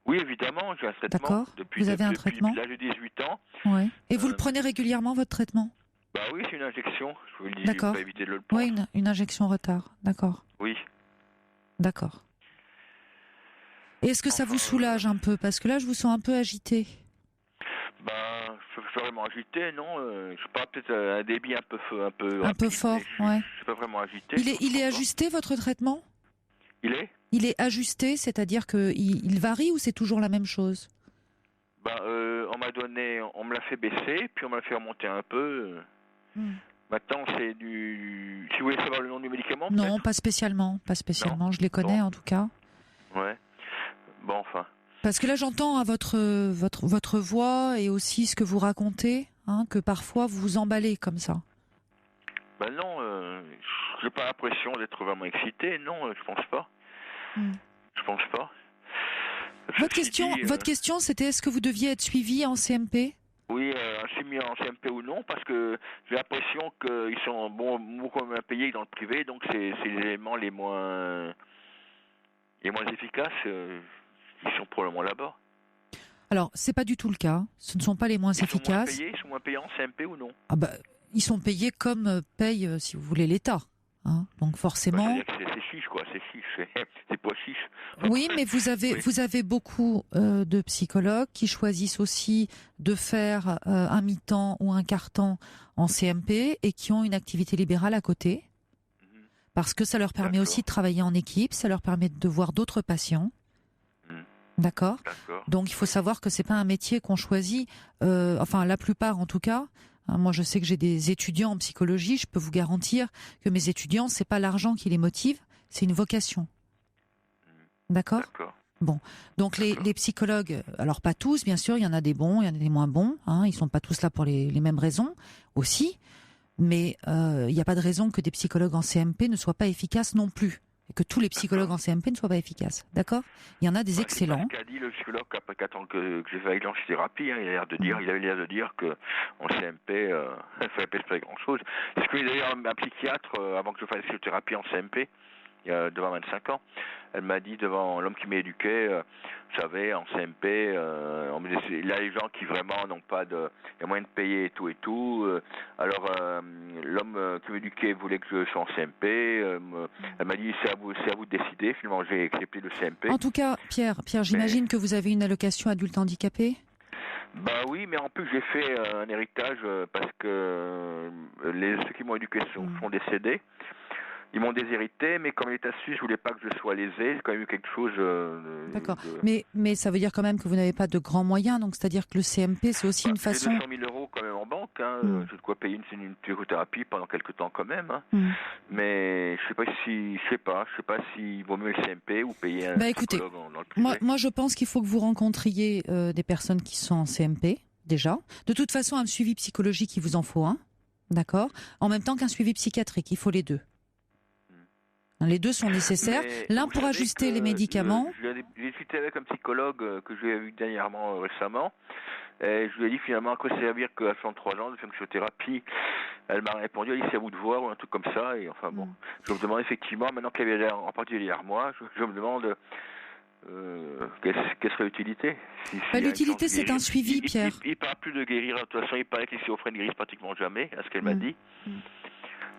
Oui, évidemment, j'ai un traitement. D'accord. Vous avez un traitement depuis l'âge de 18 ans. Ouais. Et vous le prenez régulièrement, votre traitement? Bah oui, c'est une injection. Je vous le dis, d'accord. Pas éviter de le prendre. Oui, une injection retard. D'accord. Oui. D'accord. Et est-ce que ça vous soulage un peu? Parce que là, je vous sens un peu agité. Je suis pas vraiment agité, non. Je sais pas, peut-être un débit un peu fort, ouais. Je suis pas vraiment agité. Il est ajusté, votre traitement? Il est ajusté, c'est-à-dire qu'il varie ou c'est toujours la même chose? On me l'a fait baisser, puis on me l'a fait remonter un peu. Maintenant, c'est du... Si vous voulez savoir le nom du médicament, non, peut-être? pas spécialement. Non. Je les connais, en tout cas. Ouais. Bon, enfin... Parce que là, j'entends à votre voix et aussi ce que vous racontez, que parfois vous vous emballez comme ça. Non, j'ai pas l'impression d'être vraiment excité, non, je pense pas. Je pense pas. Votre question, c'était est-ce que vous deviez être suivi en CMP? Oui, suivi en CMP ou non, parce que j'ai l'impression qu'ils sont beaucoup moins payés que dans le privé, donc c'est les éléments les moins efficaces. Ils sont probablement là-bas. Alors, c'est pas du tout le cas. Ce ne sont pas les moins efficaces. Ils sont moins payés en CMP ou non? Ils sont payés comme paye, si vous voulez, l'État. Hein. Donc forcément. C'est chiche, quoi. C'est chiche. C'est pas chiche. Oui, mais vous avez beaucoup de psychologues qui choisissent aussi de faire un mi-temps ou un quart-temps en CMP et qui ont une activité libérale à côté. Parce que ça leur permet aussi de travailler en équipe, ça leur permet de voir d'autres patients. D'accord. Donc il faut savoir que c'est pas un métier qu'on choisit, enfin la plupart en tout cas. Moi, je sais que j'ai des étudiants en psychologie. Je peux vous garantir que mes étudiants, c'est pas l'argent qui les motive, c'est une vocation. D'accord. Bon, donc les psychologues, alors pas tous, bien sûr, il y en a des bons, il y en a des moins bons. Hein, ils sont pas tous là pour les mêmes raisons aussi. Mais il n'y a pas de raison que des psychologues en CMP ne soient pas efficaces non plus. Et que tous les psychologues en CMP ne soient pas efficaces. D'accord ? Il y en a des excellents. C'est ce qu'a dit le psychologue après 4 ans que j'ai fait avec l'anchithérapie. Hein, il avait l'air de dire que en CMP, il ne fallait pas espérer grand-chose. C'est ce que d'ailleurs un psychiatre, avant que je fasse la psychothérapie en CMP, devant 25 ans, elle m'a dit devant l'homme qui m'éduquait, vous savez, en CMP, là les gens qui vraiment n'ont pas de, il y a moyen de payer et tout. Alors l'homme qui m'éduquait voulait que je sois en CMP. Elle m'a dit c'est à vous de décider. Finalement j'ai accepté le CMP. En tout cas, Pierre, j'imagine que vous avez une allocation adulte handicapé. Bah oui, mais en plus j'ai fait un héritage parce que ceux qui m'ont éduqué sont décédés. Ils m'ont déshérité, mais comme l'État suisse, je voulais pas que je sois lésé. J'ai quand même eu quelque chose. D'accord. Mais ça veut dire quand même que vous n'avez pas de grands moyens, donc c'est-à-dire que le CMP, c'est aussi une façon. J'ai 200 000 euros quand même en banque. Hein. J'ai de quoi payer une psychothérapie pendant quelques temps quand même. Hein. Mais je sais pas s'il vaut mieux le CMP ou payer un psychologue dans le privé. Moi, je pense qu'il faut que vous rencontriez des personnes qui sont en CMP déjà. De toute façon, un suivi psychologique, il vous en faut un, d'accord. En même temps qu'un suivi psychiatrique, il faut les deux. Les deux sont nécessaires. L'un pour ajuster les médicaments. J'ai discuté avec un psychologue que j'ai vu dernièrement, récemment. Et je lui ai dit finalement à quoi servir qu'à 63 ans de faire une psychothérapie. Elle m'a répondu, elle dit c'est à vous de voir ou un truc comme ça. Et enfin bon, je me demande effectivement, maintenant qu'elle est en partie derrière moi, je me demande quelle serait l'utilité. L'utilité, c'est un suivi, Pierre. Il ne parle plus de guérir. De toute façon, il paraît que les schizophrènes guérissent pratiquement jamais, à ce qu'elle m'a dit.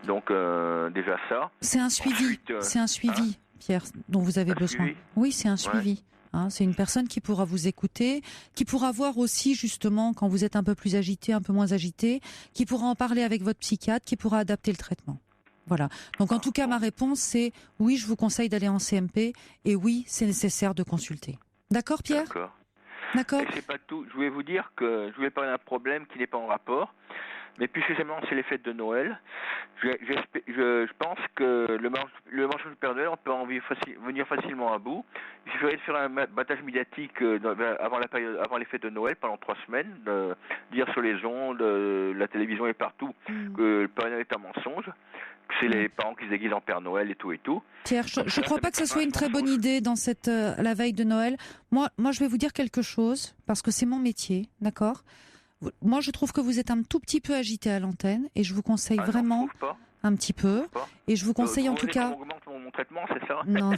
Donc déjà ça. C'est un suivi, ensuite, Pierre, dont vous avez besoin. Oui, c'est un suivi. Hein, c'est une personne qui pourra vous écouter, qui pourra voir aussi justement quand vous êtes un peu plus agité, un peu moins agité, qui pourra en parler avec votre psychiatre, qui pourra adapter le traitement. Voilà. Donc en tout cas, ma réponse c'est oui, je vous conseille d'aller en CMP et oui, c'est nécessaire de consulter. D'accord, Pierre ? D'accord. Et c'est pas tout. Je voulais vous dire que je voulais parler d'un problème qui n'est pas en rapport. Mais plus spécialement, c'est les fêtes de Noël. Je pense que le mensonge du Père Noël, on peut en venir facilement à bout. Il suffirait de faire un battage médiatique avant les fêtes de Noël, pendant 3 semaines, dire sur les ondes, la télévision et partout, que le Père Noël est un mensonge, que c'est les parents qui se déguisent en Père Noël et tout. Pierre, je ne crois pas que ce soit une très bonne idée dans cette la veille de Noël. Moi, je vais vous dire quelque chose, parce que c'est mon métier, d'accord ? Moi, je trouve que vous êtes un tout petit peu agité à l'antenne et je vous conseille vraiment un petit peu. Et je vous conseille en tout cas. Augmente mon traitement, c'est ça ? Non.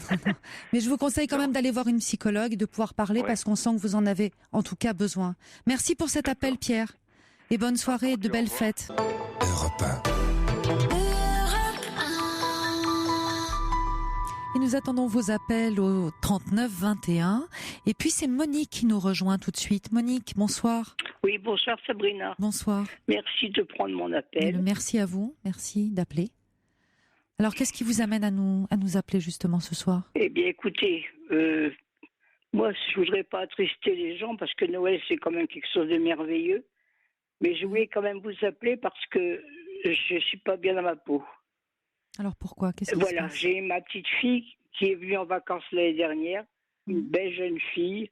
Mais je vous conseille quand même d'aller voir une psychologue et de pouvoir parler parce qu'on sent que vous en avez en tout cas besoin. Merci pour cet appel, Pierre. Et bonne soirée et de belles fêtes. Europe 1. Et nous attendons vos appels au 39 21. Et puis c'est Monique qui nous rejoint tout de suite. Monique, bonsoir. Oui, bonsoir Sabrina. Bonsoir. Merci de prendre mon appel. Merci à vous, merci d'appeler. Alors qu'est-ce qui vous amène à nous appeler justement ce soir ? Eh bien écoutez, moi je voudrais pas attrister les gens parce que Noël c'est quand même quelque chose de merveilleux. Mais je voulais quand même vous appeler parce que je suis pas bien dans ma peau. Alors pourquoi ? Qu'est-ce qui se passe ? J'ai ma petite fille qui est venue en vacances l'année dernière, une belle jeune fille,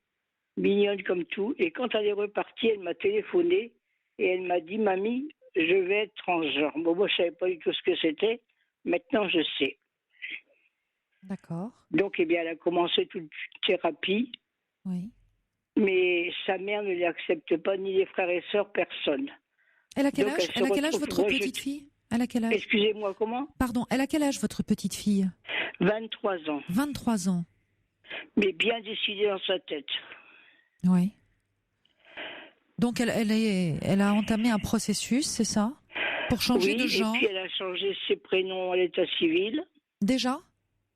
mignonne comme tout. Et quand elle est repartie, elle m'a téléphoné et elle m'a dit « Mamie, je vais être transgenre ». Bon, moi, je ne savais pas du tout ce que c'était. Maintenant, je sais. D'accord. Donc, eh bien, elle a commencé toute thérapie. Oui. Mais sa mère ne l'accepte pas, ni les frères et sœurs, personne. Elle a quel âge ? Elle a quel âge, votre petite fille ? Elle a quel âge ? Excusez-moi, comment ? Pardon, elle a quel âge, votre petite fille ? 23 ans. 23 ans. Mais bien décidée dans sa tête. Oui. Donc elle a entamé un processus, c'est ça ? Pour changer de et genre? puis elle a changé ses prénoms à l'état civil. Déjà?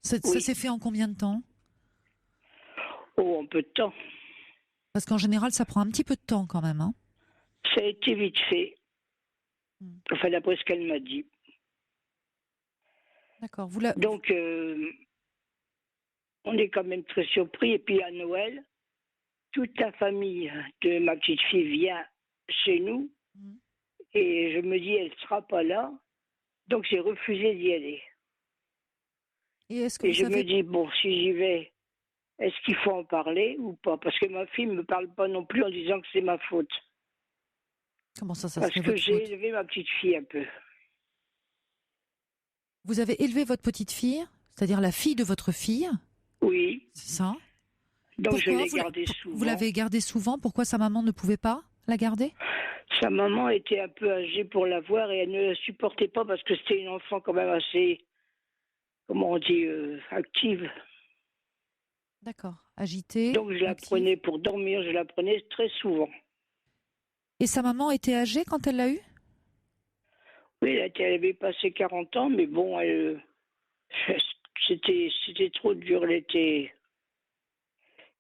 Ça Oui. s'est fait en combien de temps? Oh, un peu de temps. Parce qu'en général, ça prend un petit peu de temps quand même, hein. Ça a été vite fait. Hmm. Enfin, d'après ce qu'elle m'a dit. D'accord. Donc, on est quand même très surpris. Et puis à Noël, toute la famille de ma petite fille vient chez nous. Hmm. Et je me dis, elle ne sera pas là. Donc j'ai refusé d'y aller. Et est-ce que Et vous je me savez... dis, bon, si j'y vais, est-ce qu'il faut en parler ou pas? Parce que ma fille ne me parle pas non plus en disant que c'est ma faute. Comment ça Parce serait que votre j'ai faute? élevé ma petite fille un peu. Vous avez élevé votre petite fille, c'est-à-dire la fille de votre fille, Oui. c'est ça? Donc je Pourquoi l'ai gardée vous souvent. l'avez gardée souvent? Pourquoi sa maman ne pouvait pas la garder? Sa maman était un peu âgée pour la voir et elle ne la supportait pas parce que c'était une enfant quand même assez, comment on dit, active. D'accord. Agitée, Donc je la active. prenais pour dormir, je la prenais très souvent. Et sa maman était âgée quand elle l'a eue? Oui, elle avait passé 40 ans, mais bon, c'était trop dur. Elle était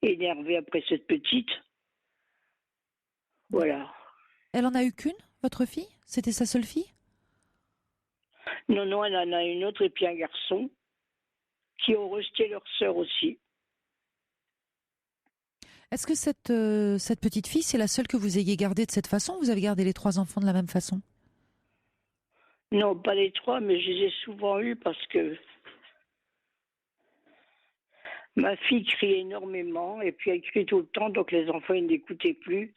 énervée après cette petite. Voilà. Elle en a eu qu'une, votre fille? C'était sa seule fille? Non, non, elle en a une autre et puis un garçon qui ont rejeté leur sœur aussi. Est-ce que cette petite fille, c'est la seule que vous ayez gardée de cette façon, ou vous avez gardé les 3 enfants de la même façon? Non, pas les 3, mais je les ai souvent eus parce que ma fille criait énormément et puis elle crie tout le temps, donc les enfants ils n'écoutaient plus.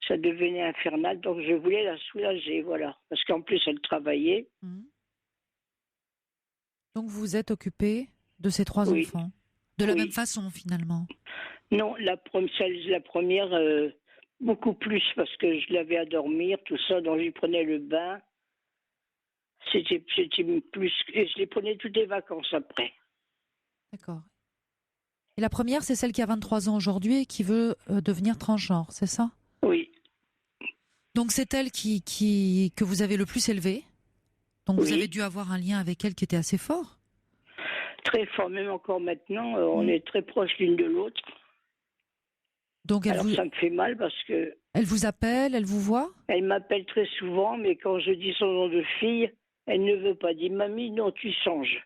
Ça devenait infernal, donc je voulais la soulager, voilà. Parce qu'en plus elle travaillait. Mhm. Donc vous vous êtes occupé de ces 3 Oui, enfants, de la même oui. façon finalement? Non, la première, beaucoup plus parce que je l'avais à dormir, tout ça, donc je lui prenais le bain. C'était plus. Et je les prenais toutes les vacances après. D'accord. Et la première, c'est celle qui a 23 ans aujourd'hui et qui veut devenir transgenre, c'est ça? Oui, Donc c'est elle que vous avez le plus élevée. Donc vous oui. avez dû avoir un lien avec elle qui était assez fort. Très fort, même encore maintenant, on Mm. est très proches l'une de l'autre. Donc Alors ça me fait mal parce que elle vous appelle, elle vous voit? elle m'appelle très souvent, mais quand je dis son nom de fille, elle ne veut pas. Dit mamie, non, tu changes.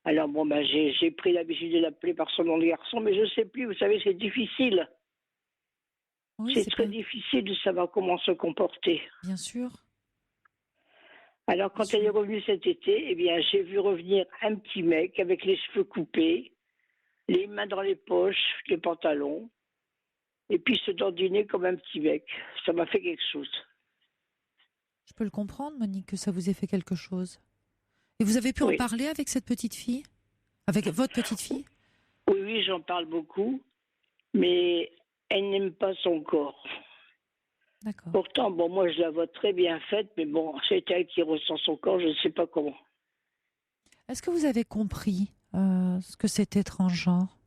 Alors bon, ben, j'ai pris l'habitude de l'appeler par son nom de garçon, mais je ne sais plus. Vous savez, c'est difficile. Oui, C'est c'est très pas... difficile de savoir comment se comporter. Bien sûr. Alors, quand elle est revenue cet été, eh bien, j'ai vu revenir un petit mec avec les cheveux coupés, les mains dans les poches, les pantalons, et puis se dandiner comme un petit mec. Ça m'a fait quelque chose. Je peux le comprendre, Monique, que ça vous ait fait quelque chose. Et vous avez pu en Oui, parler avec cette petite fille? Avec votre petite fille? oui, oui, j'en parle beaucoup, mais elle n'aime pas son corps. D'accord. Pourtant, bon, moi, je la vois très bien faite, mais bon, c'est elle qui ressent son corps, je ne sais pas comment. Est-ce que vous avez compris ce que c'était transgenre?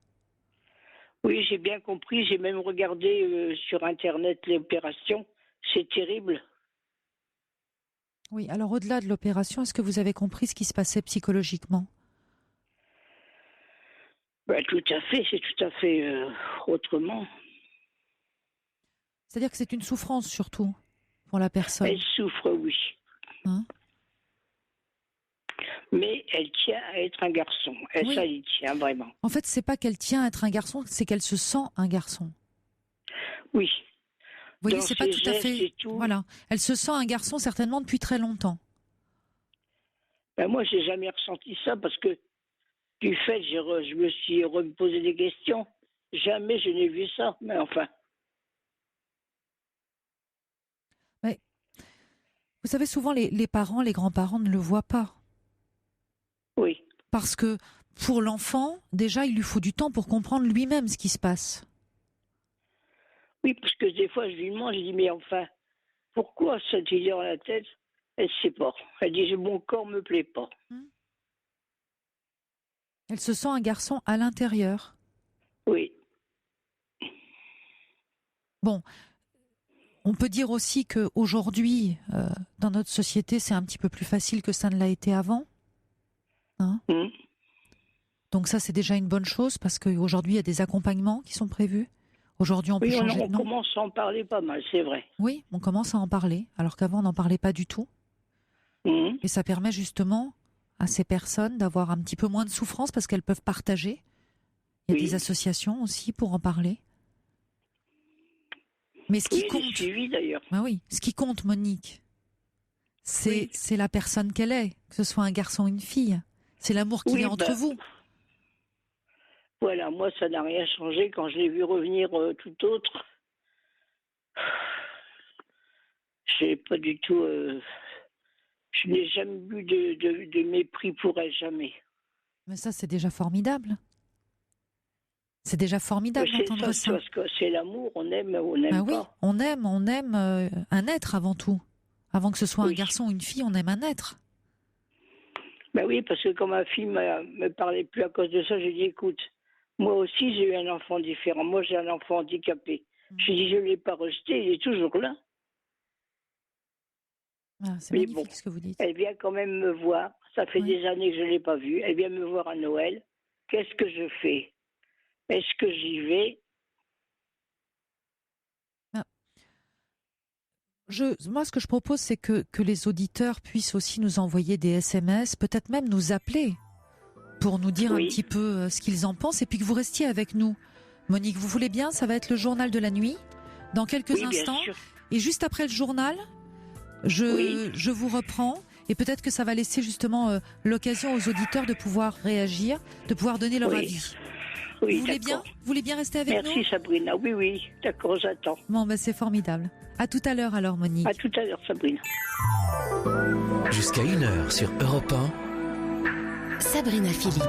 Oui, j'ai bien compris, j'ai même regardé sur Internet l'opération. C'est terrible. Oui, alors au-delà de l'opération, est-ce que vous avez compris ce qui se passait psychologiquement? Ben, tout à fait, c'est tout à fait autrement. C'est-à-dire que c'est une souffrance surtout pour la personne. Elle souffre, oui. Hein? Mais elle tient à être un garçon. Et Oui. ça, il tient vraiment. En fait, c'est pas qu'elle tient à être un garçon, c'est qu'elle se sent un garçon. Oui. Vous voyez, Dans c'est pas ses tout à gestes fait. et tout. Voilà. Elle se sent un garçon certainement depuis très longtemps. Ben, moi, j'ai jamais ressenti ça parce que du fait, je me suis reposé des questions. Jamais je n'ai vu ça. Mais enfin, Mais vous savez, souvent les parents, les grands-parents ne le voient pas. oui. Parce que pour l'enfant, déjà, il lui faut du temps pour comprendre lui-même ce qui se passe. Oui, parce que des fois, je lui demande, je dis, mais enfin, pourquoi cette idée dans la tête? Elle ne sait pas. Elle dit, mon corps ne me plaît pas. Elle se sent un garçon à l'intérieur. Oui. Bon, On peut dire aussi qu'aujourd'hui, dans notre société, c'est un petit peu plus facile que ça ne l'a été avant. Hein? Donc ça, c'est déjà une bonne chose parce qu'aujourd'hui, il y a des accompagnements qui sont prévus. Aujourd'hui, on peut changer de nom. On commence à en parler pas mal, c'est vrai. Oui, on commence à en parler, alors qu'avant, on n'en parlait pas du tout. Et ça permet justement à ces personnes d'avoir un petit peu moins de souffrance parce qu'elles peuvent partager. Il y a des associations aussi pour en parler. Mais ce qui compte, suivi, d'ailleurs. Ben oui, ce qui compte, Monique, c'est la personne qu'elle est, que ce soit un garçon ou une fille. C'est l'amour qu'il y a entre vous. Voilà, moi, ça n'a rien changé. Quand je l'ai vu revenir tout autre, j'ai pas du tout... je n'ai jamais eu de mépris pour elle, jamais. Mais ça, c'est déjà formidable. C'est déjà formidable d'entendre ça. Parce que c'est l'amour, on aime ou on n'aime pas. Oui, on aime un être avant tout. Avant que ce soit un garçon ou une fille, on aime un être. Ben oui, parce que quand ma fille me parlait plus à cause de ça, j'ai dit, écoute, moi aussi j'ai eu un enfant différent. Moi j'ai un enfant handicapé. J'ai dit, je ne l'ai pas rejeté, il est toujours là. C'est magnifique ce que vous dites. Elle vient quand même me voir. Ça fait des années que je ne l'ai pas vue. Elle vient me voir à Noël. Qu'est-ce que je fais? Est-ce que j'y vais? Moi, ce que je propose, c'est que les auditeurs puissent aussi nous envoyer des SMS, peut-être même nous appeler pour nous dire un petit peu ce qu'ils en pensent et puis que vous restiez avec nous. Monique, vous voulez bien? Ça va être le journal de la nuit dans quelques instants. Et juste après le journal, je vous reprends et peut-être que ça va laisser justement l'occasion aux auditeurs de pouvoir réagir, de pouvoir donner leur avis. Oui, vous voulez bien rester avec nous? Merci Sabrina, oui, d'accord, j'attends. Bon, c'est formidable. À tout à l'heure alors, Monique. À tout à l'heure, Sabrina. Jusqu'à 1h sur Europe 1. Sabrina Philippe.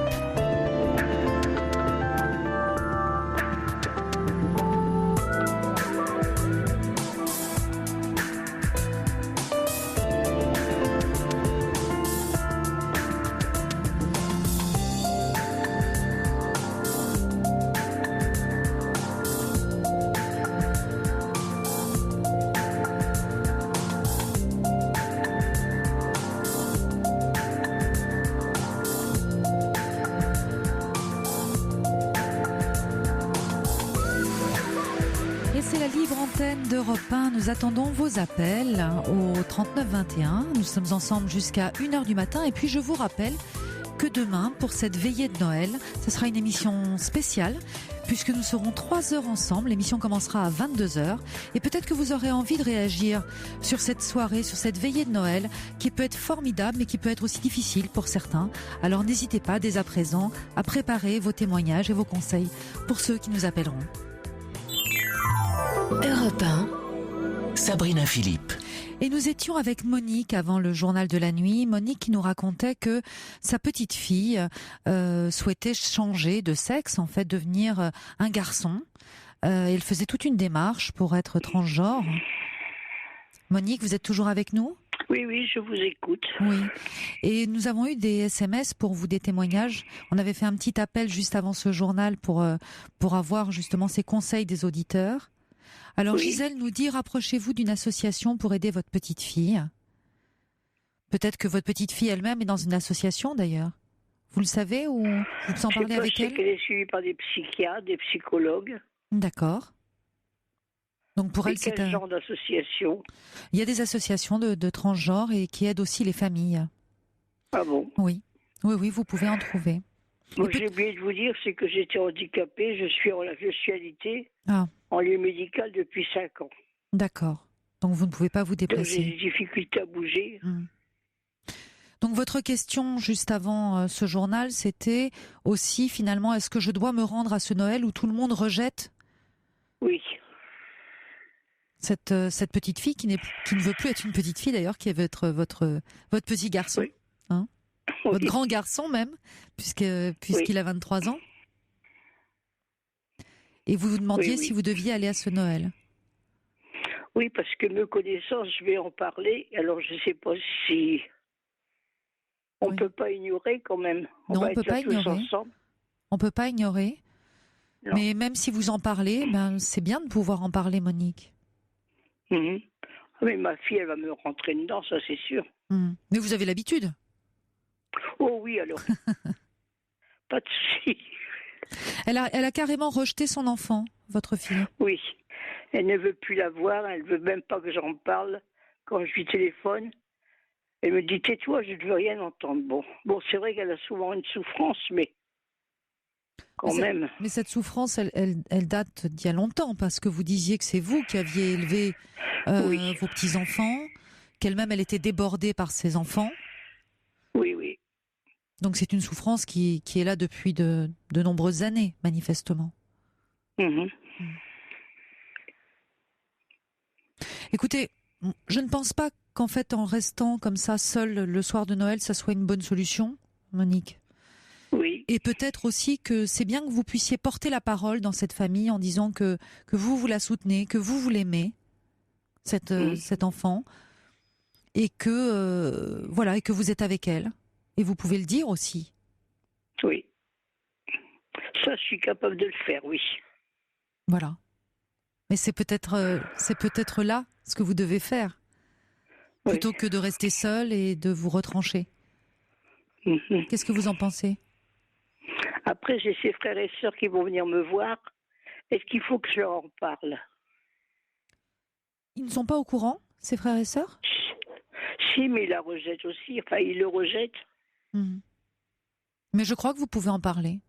d'Europe 1, nous attendons vos appels au 39 21. Nous sommes ensemble jusqu'à 1h du matin. Et puis je vous rappelle que demain, pour cette veillée de Noël, ce sera une émission spéciale puisque nous serons 3 heures ensemble. L'émission commencera à 22h. Et peut-être que vous aurez envie de réagir sur cette soirée, sur cette veillée de Noël qui peut être formidable mais qui peut être aussi difficile pour certains. Alors n'hésitez pas dès à présent à préparer vos témoignages et vos conseils pour ceux qui nous appelleront. Europe 1. Sabrina Philippe. Et nous étions avec Monique avant le journal de la nuit. Monique qui nous racontait que sa petite fille souhaitait changer de sexe, en fait devenir un garçon. Elle faisait toute une démarche pour être transgenre. Monique, vous êtes toujours avec nous ? Oui, je vous écoute. Oui. Et nous avons eu des SMS pour vous, des témoignages. On avait fait un petit appel juste avant ce journal pour avoir justement ces conseils des auditeurs. Alors Gisèle nous dit, rapprochez-vous d'une association pour aider votre petite fille. Peut-être que votre petite fille elle-même est dans une association d'ailleurs. Vous le savez ou vous en parlez avec elle ? Je sais qu'elle est suivie par des psychiatres, des psychologues. D'accord. Donc pour elle, c'est quel genre d'association ? Il y a des associations de transgenres et qui aident aussi les familles. Ah bon ? Oui, vous pouvez en trouver. Moi, j'ai oublié de vous dire, c'est que j'étais handicapée, je suis alité en lieu médical depuis 5 ans. D'accord. Donc vous ne pouvez pas vous déplacer. Donc j'ai des difficultés à bouger. Donc votre question juste avant ce journal, c'était aussi finalement, est-ce que je dois me rendre à ce Noël où tout le monde rejette ? Oui. Cette petite fille qui ne veut plus être une petite fille d'ailleurs, qui veut être votre petit garçon. Oui. Hein ? Oui. Votre grand garçon même, puisqu'il a 23 ans. Et vous vous demandiez si vous deviez aller à ce Noël. Oui, parce que me connaissant, je vais en parler. Alors je ne sais pas si... On ne peut pas ignorer quand même. Non, on ne peut pas ignorer. On ne peut pas ignorer. Non. Mais même si vous en parlez, c'est bien de pouvoir en parler, Monique. Mhm. Ah, mais ma fille, elle va me rentrer dedans, ça c'est sûr. Mais vous avez l'habitude. Oh oui, alors. Pas de souci. Elle a carrément rejeté son enfant, votre fille. Oui. Elle ne veut plus la voir, elle veut même pas que j'en parle. Quand je lui téléphone, elle me dit tais-toi, je ne veux rien entendre. Bon, c'est vrai qu'elle a souvent une souffrance, mais quand même. Mais cette souffrance, elle date d'il y a longtemps, parce que vous disiez que c'est vous qui aviez élevé Oui. vos petits-enfants, qu'elle-même, elle était débordée par ses enfants. Oui, oui. Donc c'est une souffrance qui est là depuis de nombreuses années, manifestement. Mhm. Écoutez, je ne pense pas qu'en fait, en restant comme ça, seule le soir de Noël, ça soit une bonne solution, Monique. Oui. Et peut-être aussi que c'est bien que vous puissiez porter la parole dans cette famille en disant que vous la soutenez, que vous l'aimez, cet enfant, et que, voilà, et que vous êtes avec elle. Et vous pouvez le dire aussi. Oui. Ça, je suis capable de le faire, oui. Voilà. Mais c'est peut-être là ce que vous devez faire, Oui. plutôt que de rester seul et de vous retrancher. Mhm. Qu'est-ce que vous en pensez ? Après, j'ai ses frères et sœurs qui vont venir me voir. Est-ce qu'il faut que je leur en parle? Ils ne sont pas au courant, ses frères et sœurs ? Si, mais ils la rejettent aussi. Enfin, ils le rejettent. Mais je crois que vous pouvez en parler.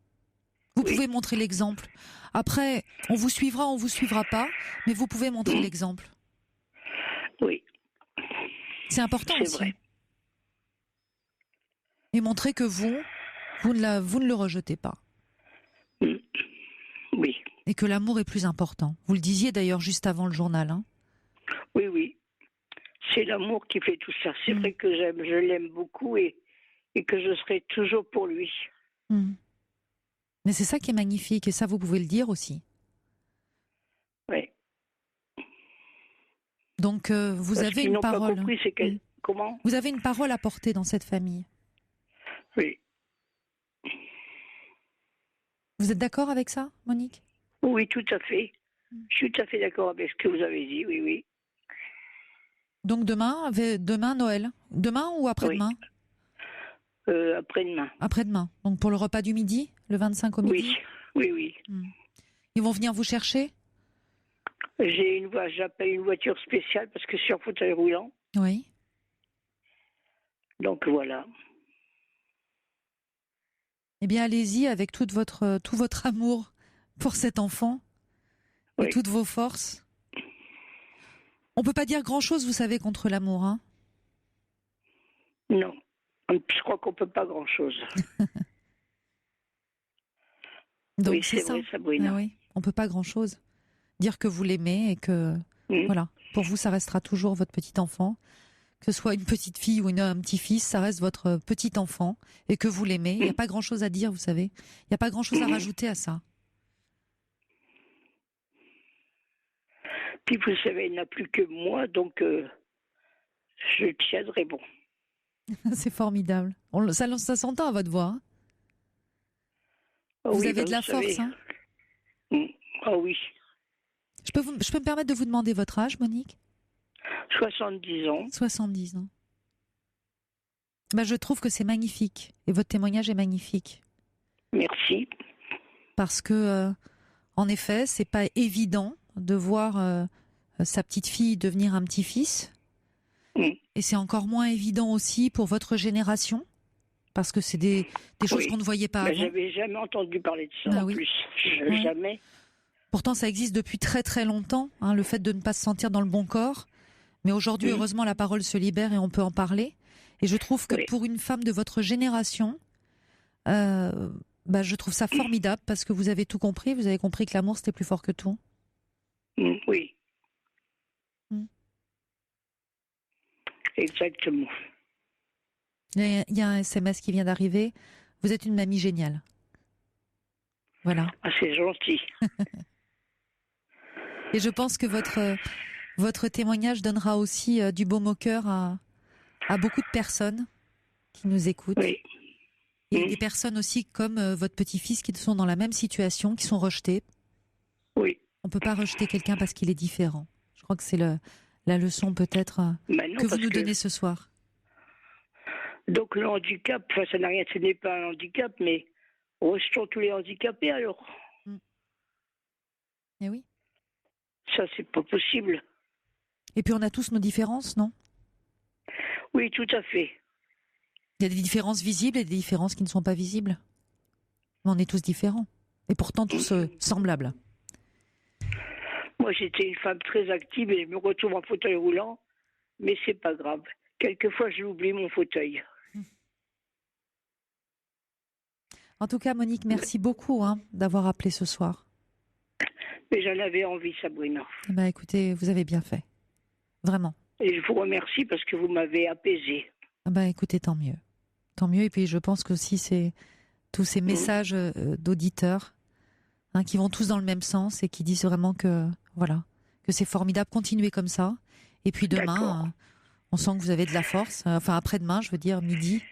Vous pouvez montrer l'exemple. Après, on vous suivra pas, mais vous pouvez montrer l'exemple. Oui. C'est important C'est aussi. vrai. Et montrer que vous ne le rejetez pas. Oui. Et que l'amour est plus important. Vous le disiez d'ailleurs juste avant le journal. Hein. Oui, oui. C'est l'amour qui fait tout ça. C'est vrai que je l'aime beaucoup et que je serai toujours pour lui. Mais c'est ça qui est magnifique, et ça vous pouvez le dire aussi. Oui. Donc vous Parce avez qu'ils une n'ont parole. pas compris, c'est comment? Vous avez une parole à porter dans cette famille. Oui. Vous êtes d'accord avec ça, Monique ? Oui, tout à fait. Je suis tout à fait d'accord avec ce que vous avez dit, oui, oui. Donc demain, Noël. Demain ou après-demain ? Après-demain. Après-demain. Donc pour le repas du midi, le 25 au midi ? Oui, oui. Ils vont venir vous chercher ? J'appelle une voiture spéciale parce que je suis en fauteuil roulant. Oui. Donc voilà. Eh bien, allez-y avec tout votre amour pour cet enfant et toutes vos forces. On peut pas dire grand-chose, vous savez, contre l'amour, hein ? Non. Je crois qu'on peut pas grand-chose. Donc oui, c'est vrai, Sabrina. Ah oui, on peut pas grand-chose. Dire que vous l'aimez et que, voilà, pour vous, ça restera toujours votre petit enfant. Que ce soit une petite fille ou un petit-fils, ça reste votre petit enfant et que vous l'aimez. Il n'y a pas grand-chose à dire, vous savez. Il n'y a pas grand-chose à rajouter à ça. Puis vous savez, il n'a plus que moi, donc je tiendrai bon. C'est formidable. Ça s'entend à votre voix. Hein, vous avez de la force. Hein. Ah oui. Je peux me permettre de vous demander votre âge, Monique ? 70 ans. 70 ans. Ben, je trouve que c'est magnifique. Et votre témoignage est magnifique. Merci. Parce que, en effet, c'est pas évident de voir sa petite fille devenir un petit-fils. Et c'est encore moins évident aussi pour votre génération. Parce que c'est des choses qu'on ne voyait pas avant. J'avais jamais entendu parler de ça en plus. Jamais. Pourtant, ça existe depuis très très longtemps, hein, le fait de ne pas se sentir dans le bon corps. Mais aujourd'hui, heureusement, la parole se libère et on peut en parler. Et je trouve que pour une femme de votre génération, je trouve ça formidable parce que vous avez tout compris. Vous avez compris que l'amour, c'était plus fort que tout. Oui. Exactement. Il y a un SMS qui vient d'arriver. Vous êtes une mamie géniale. Voilà. Ah, c'est gentil. Et je pense que votre témoignage donnera aussi du baume au cœur à beaucoup de personnes qui nous écoutent. Oui. Et des personnes aussi comme votre petit-fils qui sont dans la même situation, qui sont rejetés. Oui. On ne peut pas rejeter quelqu'un parce qu'il est différent. Je crois que c'est la leçon peut-être Ben non, que vous parce nous que- donnez ce soir. Donc le handicap, enfin, ça n'a rien, ce n'est pas un handicap, mais rejetons tous les handicapés alors. Eh oui. Ça, c'est pas possible. Et puis on a tous nos différences, non? Oui, tout à fait. Il y a des différences visibles et des différences qui ne sont pas visibles. Mais on est tous différents. Et pourtant tous semblables. Moi, j'étais une femme très active et je me retrouve en fauteuil roulant, mais c'est pas grave. Quelquefois, j'ai oublié mon fauteuil. En tout cas, Monique, merci beaucoup d'avoir appelé ce soir. Mais j'en avais envie, Sabrina. Eh ben, écoutez, vous avez bien fait. Vraiment. Et je vous remercie parce que vous m'avez apaisée. Ah ben, écoutez, tant mieux. Tant mieux. Et puis, je pense que aussi, c'est tous ces messages d'auditeurs qui vont tous dans le même sens et qui disent vraiment que, voilà, que c'est formidable. Continuez comme ça. Et puis demain, on sent que vous avez de la force. Enfin, après-demain, je veux dire, midi,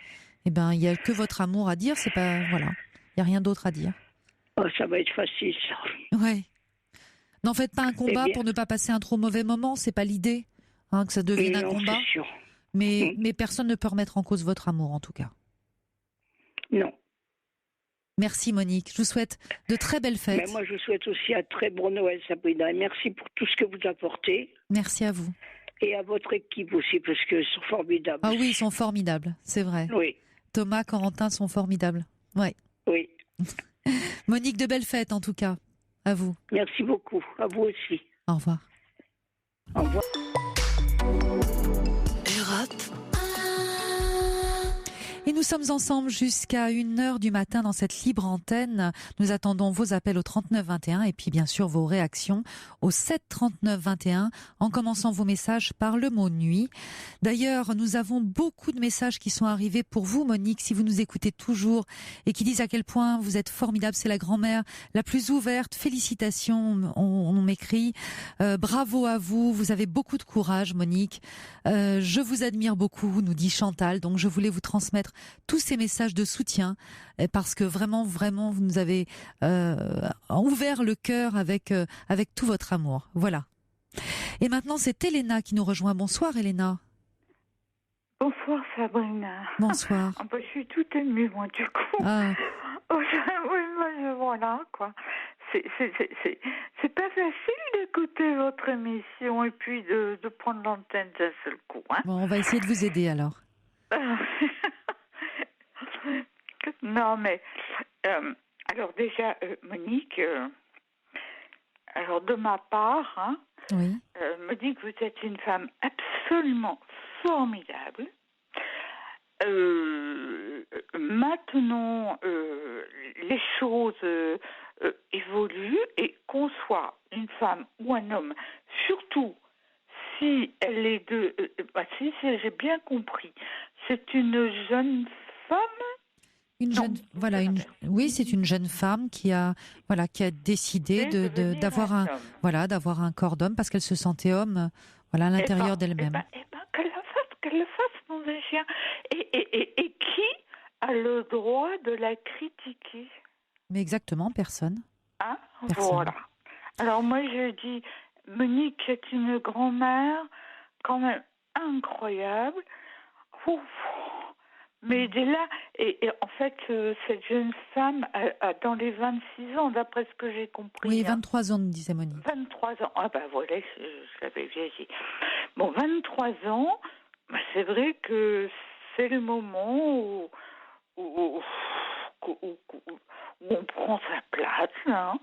eh ben, il n'y a que votre amour à dire. C'est pas, voilà. Il n'y a rien d'autre à dire. Oh, ça va être facile, ça. Ouais. N'en faites pas un combat bien. pour ne pas passer un trop mauvais moment. C'est pas l'idée, que ça devienne un Non, combat. c'est sûr. Mais personne ne peut remettre en cause votre amour, en tout cas. Non. Merci, Monique. Je vous souhaite de très belles fêtes. Mais moi, je vous souhaite aussi un très bon Noël, Sabrina. Et merci pour tout ce que vous apportez. Merci à vous. Et à votre équipe aussi, parce qu'ils sont formidables. Ah oui, ils sont formidables, c'est vrai. Oui, Thomas, Corentin sont formidables. Ouais. oui. Monique, de belles fêtes, en tout cas. À vous. Merci beaucoup. À vous aussi. Au revoir. Au revoir. Europe Et nous sommes ensemble jusqu'à 1h du matin dans cette libre antenne. Nous attendons vos appels au 39 21 et puis bien sûr vos réactions au 7 39 21 en commençant vos messages par le mot nuit. D'ailleurs, nous avons beaucoup de messages qui sont arrivés pour vous, Monique, si vous nous écoutez toujours et qui disent à quel point vous êtes formidable. C'est la grand-mère la plus ouverte. Félicitations, on m'écrit. Bravo à vous. Vous avez beaucoup de courage, Monique. Je vous admire beaucoup, nous dit Chantal. Donc je voulais vous transmettre tous ces messages de soutien parce que vraiment, vraiment, vous nous avez ouvert le cœur avec tout votre amour. Voilà. Et maintenant, c'est Elena qui nous rejoint. Bonsoir, Elena. Bonsoir Sabrina. Bonsoir. Ah bah, je suis toute émue moi du coup. Ah, Oui, voilà quoi. C'est pas facile d'écouter votre émission et puis de prendre l'antenne d'un seul coup. Hein. bon, on va essayer de vous aider alors. Non mais alors déjà Monique, alors de ma part, Oui. me dit que vous êtes une femme absolument formidable. Maintenant, les choses évoluent et qu'on soit une femme ou un homme, surtout si elle est si j'ai bien compris, c'est une jeune femme. Oui, c'est une jeune femme qui a décidé d'avoir d'avoir un corps d'homme parce qu'elle se sentait homme, à l'intérieur d'elle-même. Qu'elle le fasse, mon chien. Et qui a le droit de la critiquer? Mais exactement, personne. Personne. Voilà. Alors moi je dis, Monique est une grand-mère quand même incroyable. Ouf. Mais dès là, et en fait, cette jeune femme a dans les 26 ans, d'après ce que j'ai compris. Oui, 23 ans, nous disait Monique. 23 ans. Ah ben voilà, je l'avais vieilli. Bon, 23 ans, c'est vrai que c'est le moment où on prend sa place. Hein.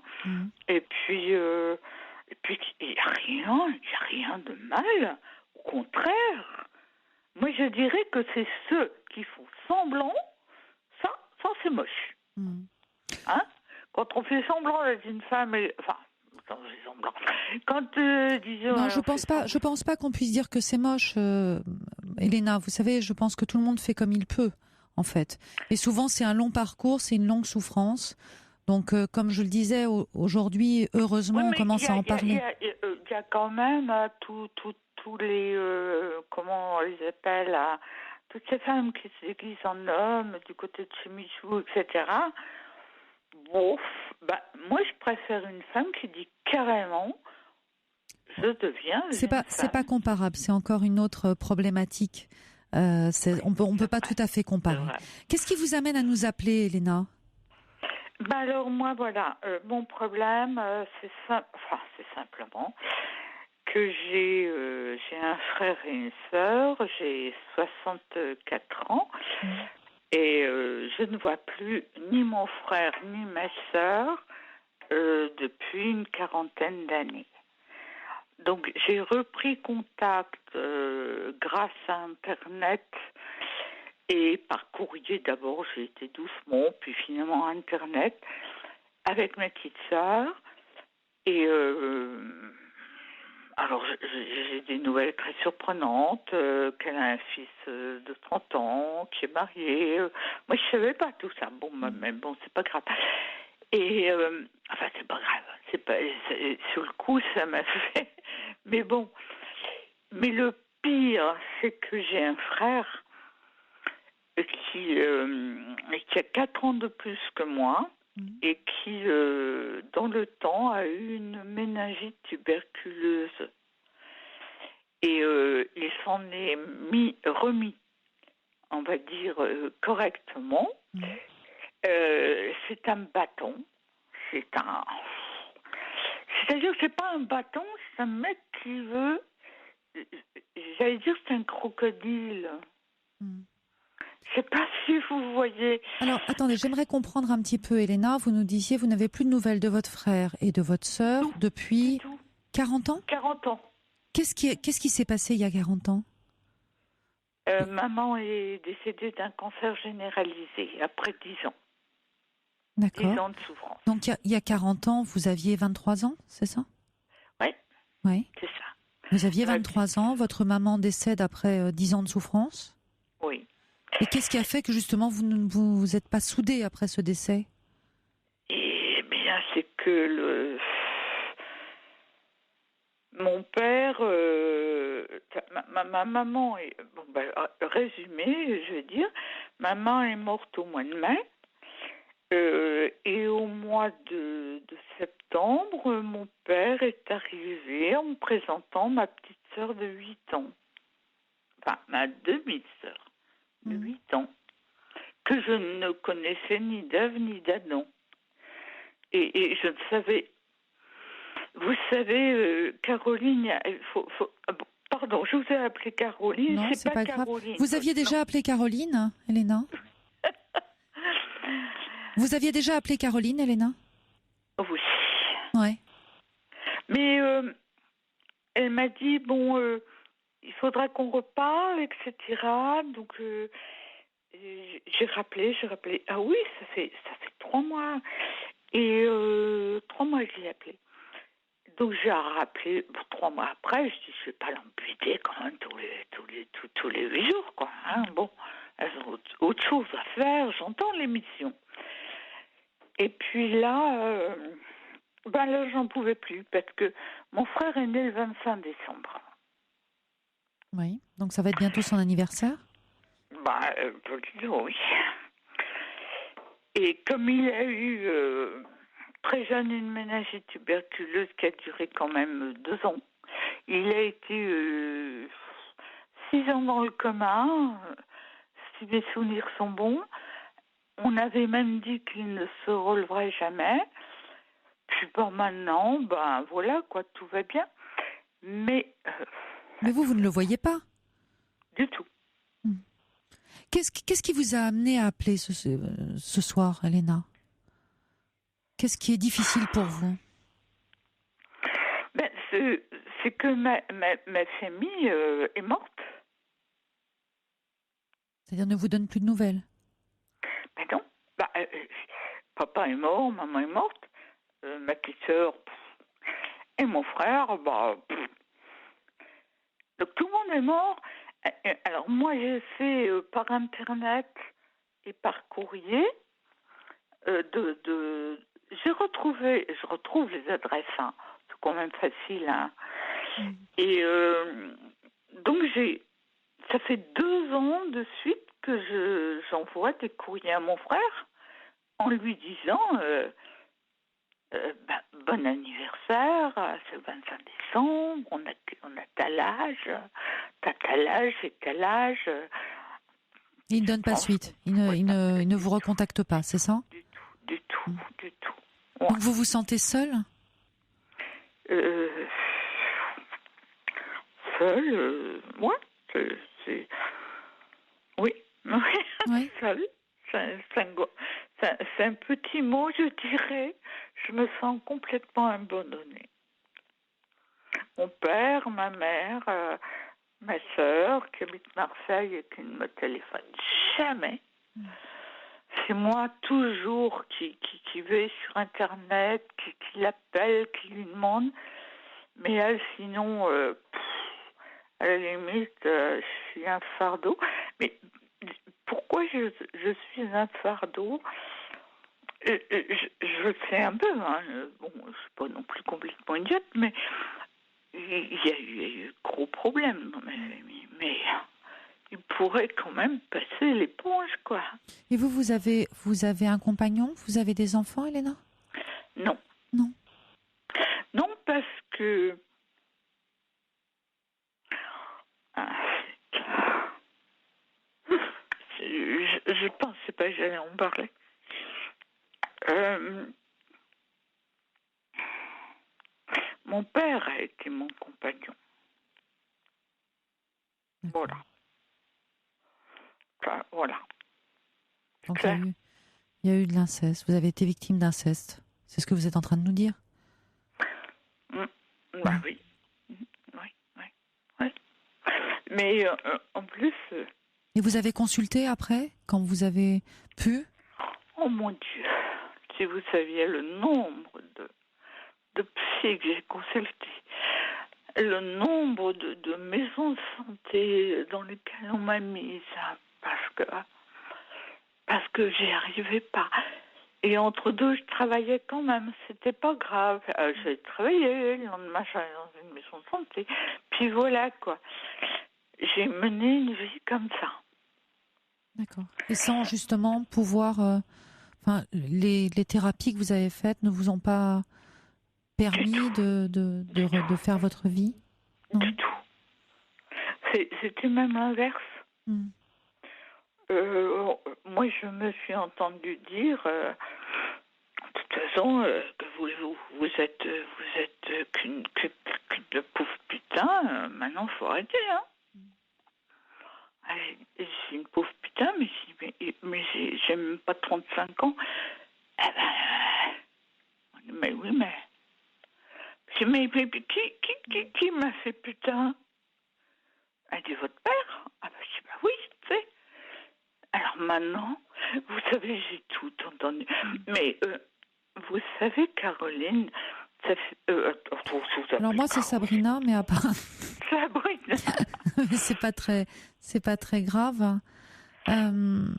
Et puis, il n'y a rien de mal. Au contraire. Moi, je dirais que c'est ceux qui font semblant, ça c'est moche. Hein? Quand on fait semblant d'être une femme, semblant. Quand disons. Non, je pense pas qu'on puisse dire que c'est moche, Elena. Vous savez, je pense que tout le monde fait comme il peut, en fait. Et souvent, c'est un long parcours, c'est une longue souffrance. Donc, comme je le disais, aujourd'hui, heureusement, on commence à en parler. Il y a quand même tous les comment on les appelle, toutes ces femmes qui se déguisent en hommes du côté de chez Michou, etc. Bon, moi je préfère une femme qui dit carrément je deviens... C'est pas comparable, c'est encore une autre problématique. On peut pas tout à fait comparer. Qu'est-ce qui vous amène à nous appeler, Elena ? Alors moi, voilà, mon problème, c'est simplement que j'ai un frère et une sœur, j'ai 64 ans, et je ne vois plus ni mon frère ni ma sœur depuis une quarantaine d'années. Donc j'ai repris contact grâce à Internet et par courrier d'abord, j'ai été doucement, puis finalement Internet, avec ma petite sœur. Et alors j'ai des nouvelles très surprenantes, qu'elle a un fils de 30 ans, qui est marié. Moi je savais pas tout ça, mais bon, c'est pas grave. Et enfin c'est pas grave, sur le coup ça m'a fait... Mais bon, mais le pire, c'est que j'ai un frère qui a 4 ans de plus que moi et qui, dans le temps, a eu une méningite tuberculeuse. Et il s'en est remis, on va dire, correctement. C'est un bâton. C'est-à-dire que c'est pas un bâton, c'est un mec qui veut... J'allais dire que c'est un crocodile. Je sais pas si vous voyez. Alors, attendez, j'aimerais comprendre un petit peu, Elena. Vous nous disiez, vous n'avez plus de nouvelles de votre frère et de votre sœur depuis 40 ans ? 40 ans. Qu'est-ce qui s'est passé il y a 40 ans ? Maman est décédée d'un cancer généralisé après 10 ans. D'accord. 10 ans de souffrance. Donc, il y a 40 ans, vous aviez 23 ans, c'est ça ? Oui. Oui. C'est ça. Vous aviez 23 ans, votre maman décède après 10 ans de souffrance ? Oui. Et qu'est-ce qui a fait que justement vous ne vous êtes pas soudés après ce décès ? Eh bien, c'est que mon père, ma maman est... résumé, je veux dire, maman est morte au mois de mai. Et au mois de septembre, mon père est arrivé en me présentant ma petite sœur de 8 ans. Enfin, ma demi-sœur de 8 ans, que je ne connaissais ni d'Ève ni d'Adam. Et je ne savais... Vous savez, Caroline, pardon, je vous ai appelé Caroline. Non, c'est pas grave. Caroline. Vous aviez déjà appelé Caroline, Elena ? Vous aviez déjà appelé Caroline, Elena ? Oui. Ouais. Mais elle m'a dit, il faudra qu'on reparle, etc. Donc, j'ai rappelé. Ah oui, ça fait 3 mois. Et 3 mois que je l'ai appelé. Donc, j'ai rappelé 3 mois après. Je dis, je ne vais pas l'embêter quand même tous les 8 jours, quoi. Hein. Bon, elles ont autre chose à faire. J'entends l'émission. Et puis là, là, j'en pouvais plus parce que mon frère est né le 25 décembre. Oui, donc ça va être bientôt son anniversaire ? Oui. Et comme il a eu très jeune une méningite tuberculeuse qui a duré quand même 2 ans, il a été 6 ans dans le coma, si mes souvenirs sont bons. On avait même dit qu'il ne se releverait jamais. Puis maintenant, voilà, quoi, tout va bien. Mais vous ne le voyez pas ? Du tout. Qu'est-ce qui vous a amené à appeler ce soir, Elena ? Qu'est-ce qui est difficile pour vous ? C'est que ma famille est morte. C'est-à-dire ne vous donne plus de nouvelles ? Non. Papa est mort, maman est morte, ma petite sœur et mon frère, donc tout le monde est mort. Alors moi j'ai fait par internet et par courrier je retrouve les adresses, hein. C'est quand même facile, hein. Et donc ça fait 2 ans de suite que j'envoie des courriers à mon frère en lui disant bon anniversaire. anniversaire, c'est le 25 décembre, on a tel âge, t'as tel âge et tel âge. Il ne donne pas suite, il ne vous recontacte pas, c'est ça ? Du tout. Ouais. Donc vous vous sentez seul ? Seul, ouais, c'est... Oui. Seul. C'est un petit mot, je dirais. Je me sens complètement abandonnée. Mon père, ma mère, ma sœur, qui habite Marseille et qui ne me téléphone jamais. C'est moi toujours qui vais sur Internet, qui l'appelle, qui lui demande. Mais elle, sinon, à la limite, je suis un fardeau. Mais pourquoi je suis un fardeau ? Je le sais un peu, hein. Bon, je ne suis pas non plus complètement idiote, mais il y a eu gros problèmes dans ma famille. Mais il pourrait quand même passer l'éponge, quoi. Et vous avez un compagnon ? Vous avez des enfants, Elena ? Non. Non. Non, parce que... Je pensais pas que j'allais en parler. Mon père a été mon compagnon. Voilà. Enfin, voilà. Donc il y a eu de l'inceste. Vous avez été victime d'inceste. C'est ce que vous êtes en train de nous dire ? Bah oui. Oui. Mais en plus... Et vous avez consulté après, quand vous avez pu ? Oh mon Dieu, si vous saviez le nombre de psy que j'ai consulté, le nombre de maisons de santé dans lesquelles on m'a mise, parce que j'y arrivais pas. Et entre deux, je travaillais quand même, c'était pas grave. J'ai travaillé, le lendemain, j'allais dans une maison de santé. Puis voilà, quoi. J'ai mené une vie comme ça. D'accord. Et sans justement pouvoir... les thérapies que vous avez faites ne vous ont pas permis de faire votre vie ? Non. Du tout. C'était même l'inverse. Moi, je me suis entendue dire, de toute façon, que vous êtes qu'une pauvre putain, maintenant, faut arrêter, hein. Je suis une pauvre putain, mais j'ai même pas 35 ans. Mais oui, mais qui m'a fait putain ? Elle dit votre père ? Ah ben je dis bah oui, tu sais. Alors maintenant, vous savez, j'ai tout entendu. Mais vous savez, Caroline, ça fait. Alors moi c'est Sabrina, mais à part. Sabrina. c'est pas très grave. Il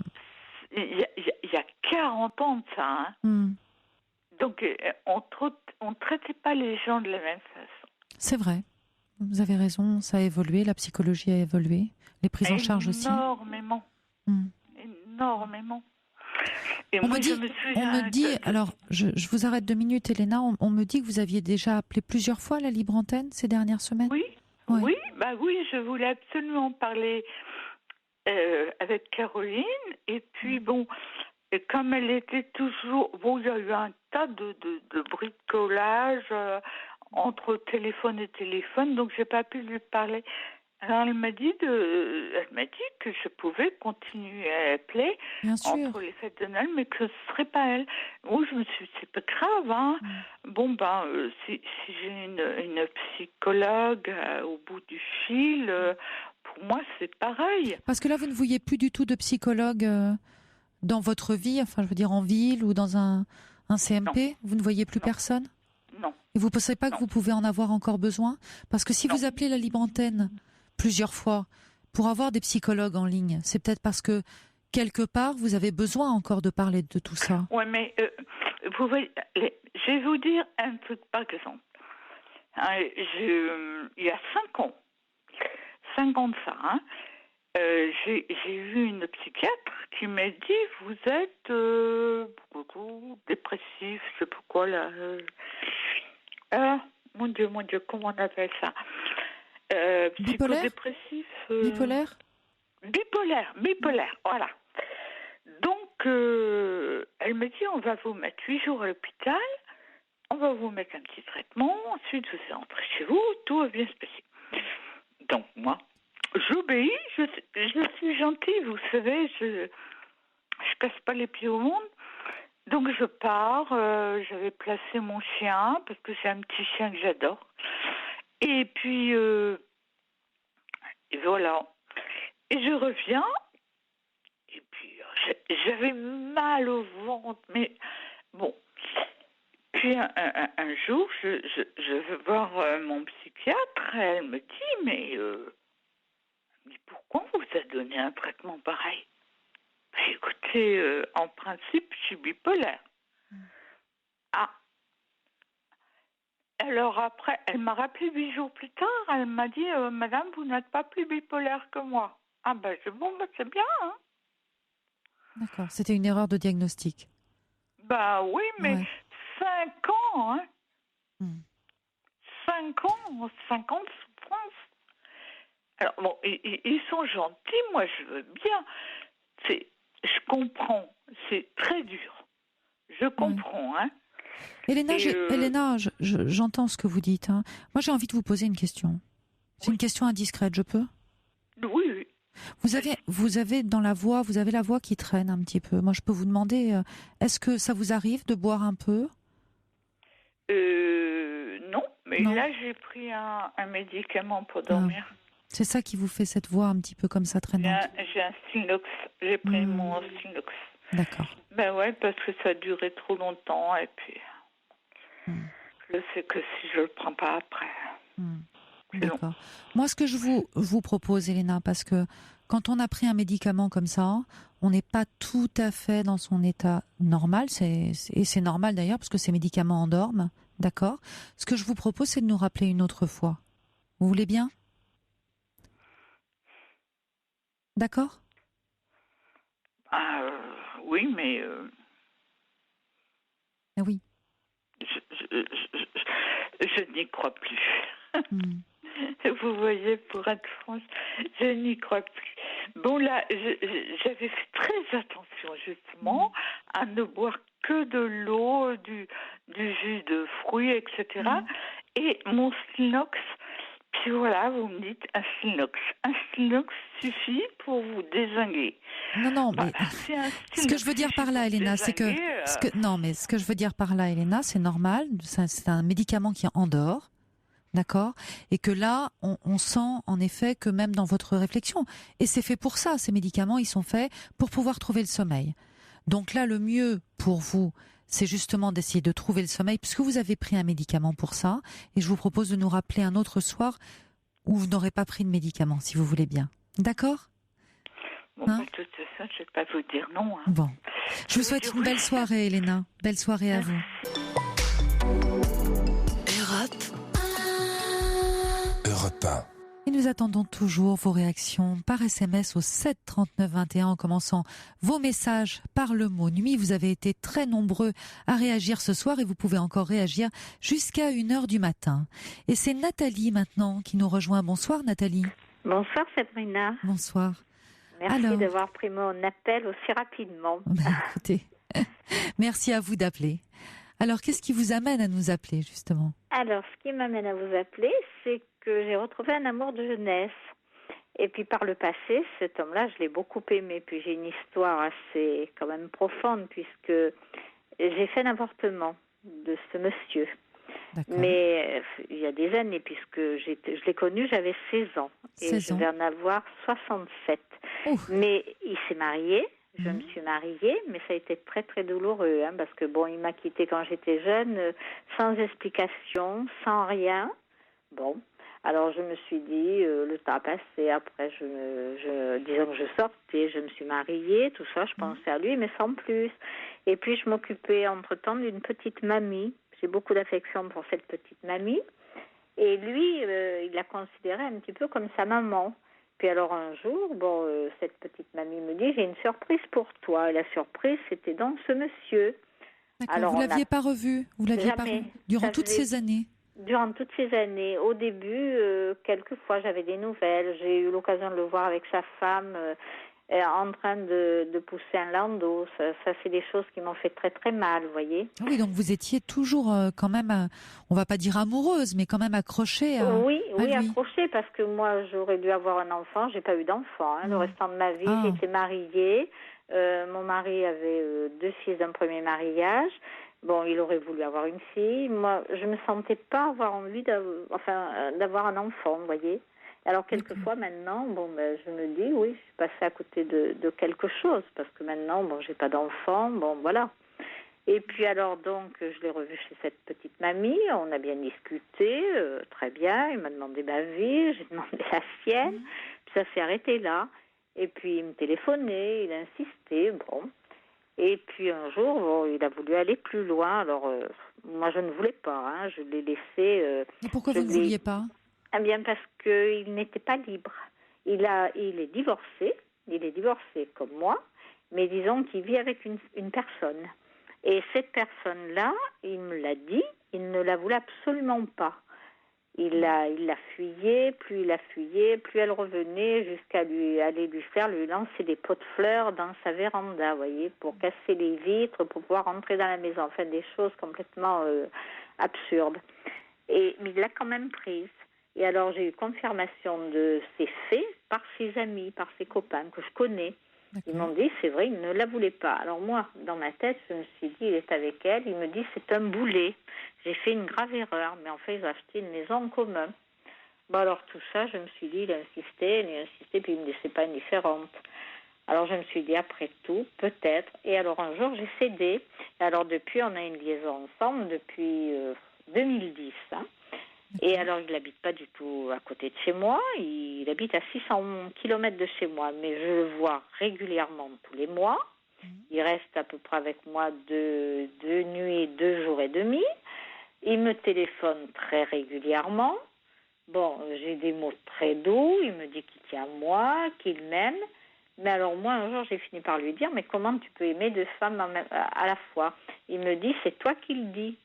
y a 40 ans de ça. Hein. Donc on traitait pas les gens de la même façon. C'est vrai. Vous avez raison, ça a évolué, la psychologie a évolué, les prises en charge aussi. Énormément. Et on me dit, alors je vous arrête 2 minutes, Elena, on me dit que vous aviez déjà appelé plusieurs fois la Libre Antenne ces dernières semaines. Oui, je voulais absolument parler avec Caroline, et puis bon, et comme elle était toujours... Bon, il y a eu un tas de bricolage entre téléphone et téléphone, donc j'ai pas pu lui parler. Alors elle m'a dit que je pouvais continuer à appeler entre les fêtes de Noël, mais que ce serait pas elle. Moi je me suis dit c'est pas grave, hein. Bon si j'ai une psychologue au bout du fil, pour moi c'est pareil. Parce que là vous ne vouliez plus du tout de psychologue dans votre vie, enfin je veux dire en ville ou dans un CMP, vous ne voyez plus personne ? Non. Et vous ne pensez pas que vous pouvez en avoir encore besoin ? Parce que si vous appelez la Libre Antenne plusieurs fois pour avoir des psychologues en ligne, c'est peut-être parce que quelque part vous avez besoin encore de parler de tout ça. Oui, mais vous voyez, je vais vous dire un truc par exemple. Il y a 5 ans de ça, hein, j'ai vu une psychiatre qui m'a dit vous êtes dépressif, je sais pas quoi là. Mon Dieu, comment on appelle ça? Bipolaire? Psychodépressif. Bipolaire? Bipolaire, voilà. Donc, elle me dit, on va vous mettre 8 jours à l'hôpital, on va vous mettre un petit traitement, ensuite vous allez rentrer chez vous, tout va bien se passer. Donc, moi, j'obéis, je suis gentille, vous savez, je casse pas les pieds au monde. Donc, je pars, j'avais placé mon chien, parce que c'est un petit chien que j'adore. Et puis, et voilà. Et je reviens, et puis j'avais mal au ventre, mais bon. Puis un jour, je vais voir mon psychiatre, et elle me dit, mais pourquoi on vous a donné un traitement pareil? Écoutez, en principe, je suis bipolaire. Ah. Alors après, elle m'a rappelé 8 jours plus tard, elle m'a dit, madame, vous n'êtes pas plus bipolaire que moi. Ah ben, c'est bien, hein. D'accord, c'était une erreur de diagnostic. Bah oui, mais Ouais. 5 ans, hein. 5 ans de souffrance. Alors bon, ils sont gentils, moi je veux bien. Je comprends, c'est très dur. Je comprends, hein. Elena, j'entends ce que vous dites. Hein. Moi, j'ai envie de vous poser une question. C'est une question indiscrète, je peux? Oui. Vous avez dans la voix, vous avez la voix qui traîne un petit peu. Moi, je peux vous demander, est-ce que ça vous arrive de boire un peu? Non, mais Non. là j'ai pris un médicament pour dormir. C'est ça qui vous fait cette voix un petit peu comme ça traînante? J'ai un Stilnox, j'ai pris mon Stilnox. D'accord. Ben ouais, parce que ça a duré trop longtemps et puis je sais que si je le prends pas après. D'accord. Moi, ce que je vous propose, Elena, parce que quand on a pris un médicament comme ça, on n'est pas tout à fait dans son état normal, et c'est normal d'ailleurs, parce que ces médicaments endorment, d'accord? Ce que je vous propose, c'est de nous rappeler une autre fois. Vous voulez bien? D'accord? Oui, mais... Oui. Je n'y crois plus. Vous voyez, pour être franche, je n'y crois plus. Bon, là, j'avais fait très attention, justement, à ne boire que de l'eau, du jus de fruits, etc. Et mon Stilnox, puis voilà, vous me dites un Stilnox. Un Stilnox suffit pour vous dézinguer. Non, mais ce que je veux dire par là, Elena, c'est que... ce que je veux dire par là, Elena, c'est normal, c'est un médicament qui endort. D'accord? Et que là, on sent en effet que même dans votre réflexion, et c'est fait pour ça, ces médicaments, ils sont faits pour pouvoir trouver le sommeil. Donc là, le mieux pour vous, c'est justement d'essayer de trouver le sommeil, puisque vous avez pris un médicament pour ça, et je vous propose de nous rappeler un autre soir où vous n'aurez pas pris de médicament, si vous voulez bien. D'accord? Bon, de toute façon, je ne vais pas vous dire non. Hein. Bon. Je vous souhaite une belle soirée, Elena. Belle soirée à vous. Europe 1. Et nous attendons toujours vos réactions par SMS au 7 39 21 en commençant vos messages par le mot nuit. Vous avez été très nombreux à réagir ce soir et vous pouvez encore réagir jusqu'à 1h du matin. Et c'est Nathalie maintenant qui nous rejoint. Bonsoir Nathalie. Bonsoir Sabrina. Bonsoir. Merci d'avoir pris mon appel aussi rapidement. Écoutez, merci à vous d'appeler. Alors, qu'est-ce qui vous amène à nous appeler, justement? Alors, ce qui m'amène à vous appeler, c'est que j'ai retrouvé un amour de jeunesse. Et puis, par le passé, cet homme-là, je l'ai beaucoup aimé. Puis, j'ai une histoire assez, quand même, profonde, puisque j'ai fait l'avortement de ce monsieur. D'accord. Mais il y a des années, puisque je l'ai connu, j'avais 16 ans. Et je vais en avoir 67. Mais il s'est marié. Je me suis mariée, mais ça a été très très douloureux, hein, parce que bon, il m'a quittée quand j'étais jeune, sans explication, sans rien. Bon, alors je me suis dit, le temps a passé. Après, disons que je sortais, je me suis mariée, tout ça, je pensais à lui, mais sans plus. Et puis je m'occupais entre-temps d'une petite mamie. J'ai beaucoup d'affection pour cette petite mamie. Et lui, il la considérait un petit peu comme sa maman. Puis alors un jour, cette petite mamie me dit, j'ai une surprise pour toi. Et la surprise, c'était donc ce monsieur. D'accord. Alors, vous ne l'aviez pas revu? Vous l'aviez pas revu durant toutes ces années? durant toutes ces années. Au début, quelquefois, j'avais des nouvelles. J'ai eu l'occasion de le voir avec sa femme en train de pousser un landau. Ça c'est des choses qui m'ont fait très très mal, vous voyez. Oui, donc vous étiez toujours quand même, on va pas dire amoureuse, mais quand même accrochée à Oui, lui. accrochée, parce que moi, j'aurais dû avoir un enfant. J'ai pas eu d'enfant. Le restant de ma vie, j'étais mariée. Mon mari avait 2 fils d'un premier mariage. Bon, il aurait voulu avoir une fille. Moi, je me sentais pas avoir envie d'avoir un enfant, vous voyez. Alors, quelquefois, maintenant, je me dis, oui, je suis passée à côté de quelque chose, parce que maintenant, j'ai pas d'enfant, voilà. Et puis, alors, donc, je l'ai revu chez cette petite mamie, on a bien discuté, très bien, il m'a demandé ma vie, j'ai demandé la sienne, puis ça s'est arrêté là. Et puis, il me téléphonait, il insistait, Et puis, un jour, il a voulu aller plus loin, alors, moi, je ne voulais pas, je l'ai laissé... Et pourquoi vous ne vouliez pas ? Eh bien, parce qu'il n'était pas libre. Il est divorcé comme moi, mais disons qu'il vit avec une personne. Et cette personne-là, il me l'a dit, il ne la voulait absolument pas. Il la fuyait, plus elle revenait jusqu'à lui lancer des pots de fleurs dans sa véranda, vous voyez, pour casser les vitres, pour pouvoir rentrer dans la maison. Enfin, des choses complètement absurdes. Mais il l'a quand même prise. Et alors, j'ai eu confirmation de ces faits par ses amis, par ses copains que je connais. D'accord. Ils m'ont dit, c'est vrai, il ne la voulait pas. Alors moi, dans ma tête, je me suis dit, il est avec elle. Il me dit, c'est un boulet. J'ai fait une grave erreur. Mais en fait, ils ont acheté une maison en commun. Alors tout ça, je me suis dit, il a insisté, puis il me dit, c'est pas indifférente. Alors je me suis dit, après tout, peut-être. Et alors un jour, j'ai cédé. Et alors depuis, on a une liaison ensemble depuis 2010, Et alors, il n'habite pas du tout à côté de chez moi. Il habite à 600 km de chez moi. Mais je le vois régulièrement tous les mois. Il reste à peu près avec moi 2 nuits, 2 jours et demi. Il me téléphone très régulièrement. J'ai des mots très doux. Il me dit qu'il tient à moi, qu'il m'aime. Mais alors moi, un jour, j'ai fini par lui dire, mais comment tu peux aimer 2 femmes à la fois ? Il me dit, c'est toi qui le dis.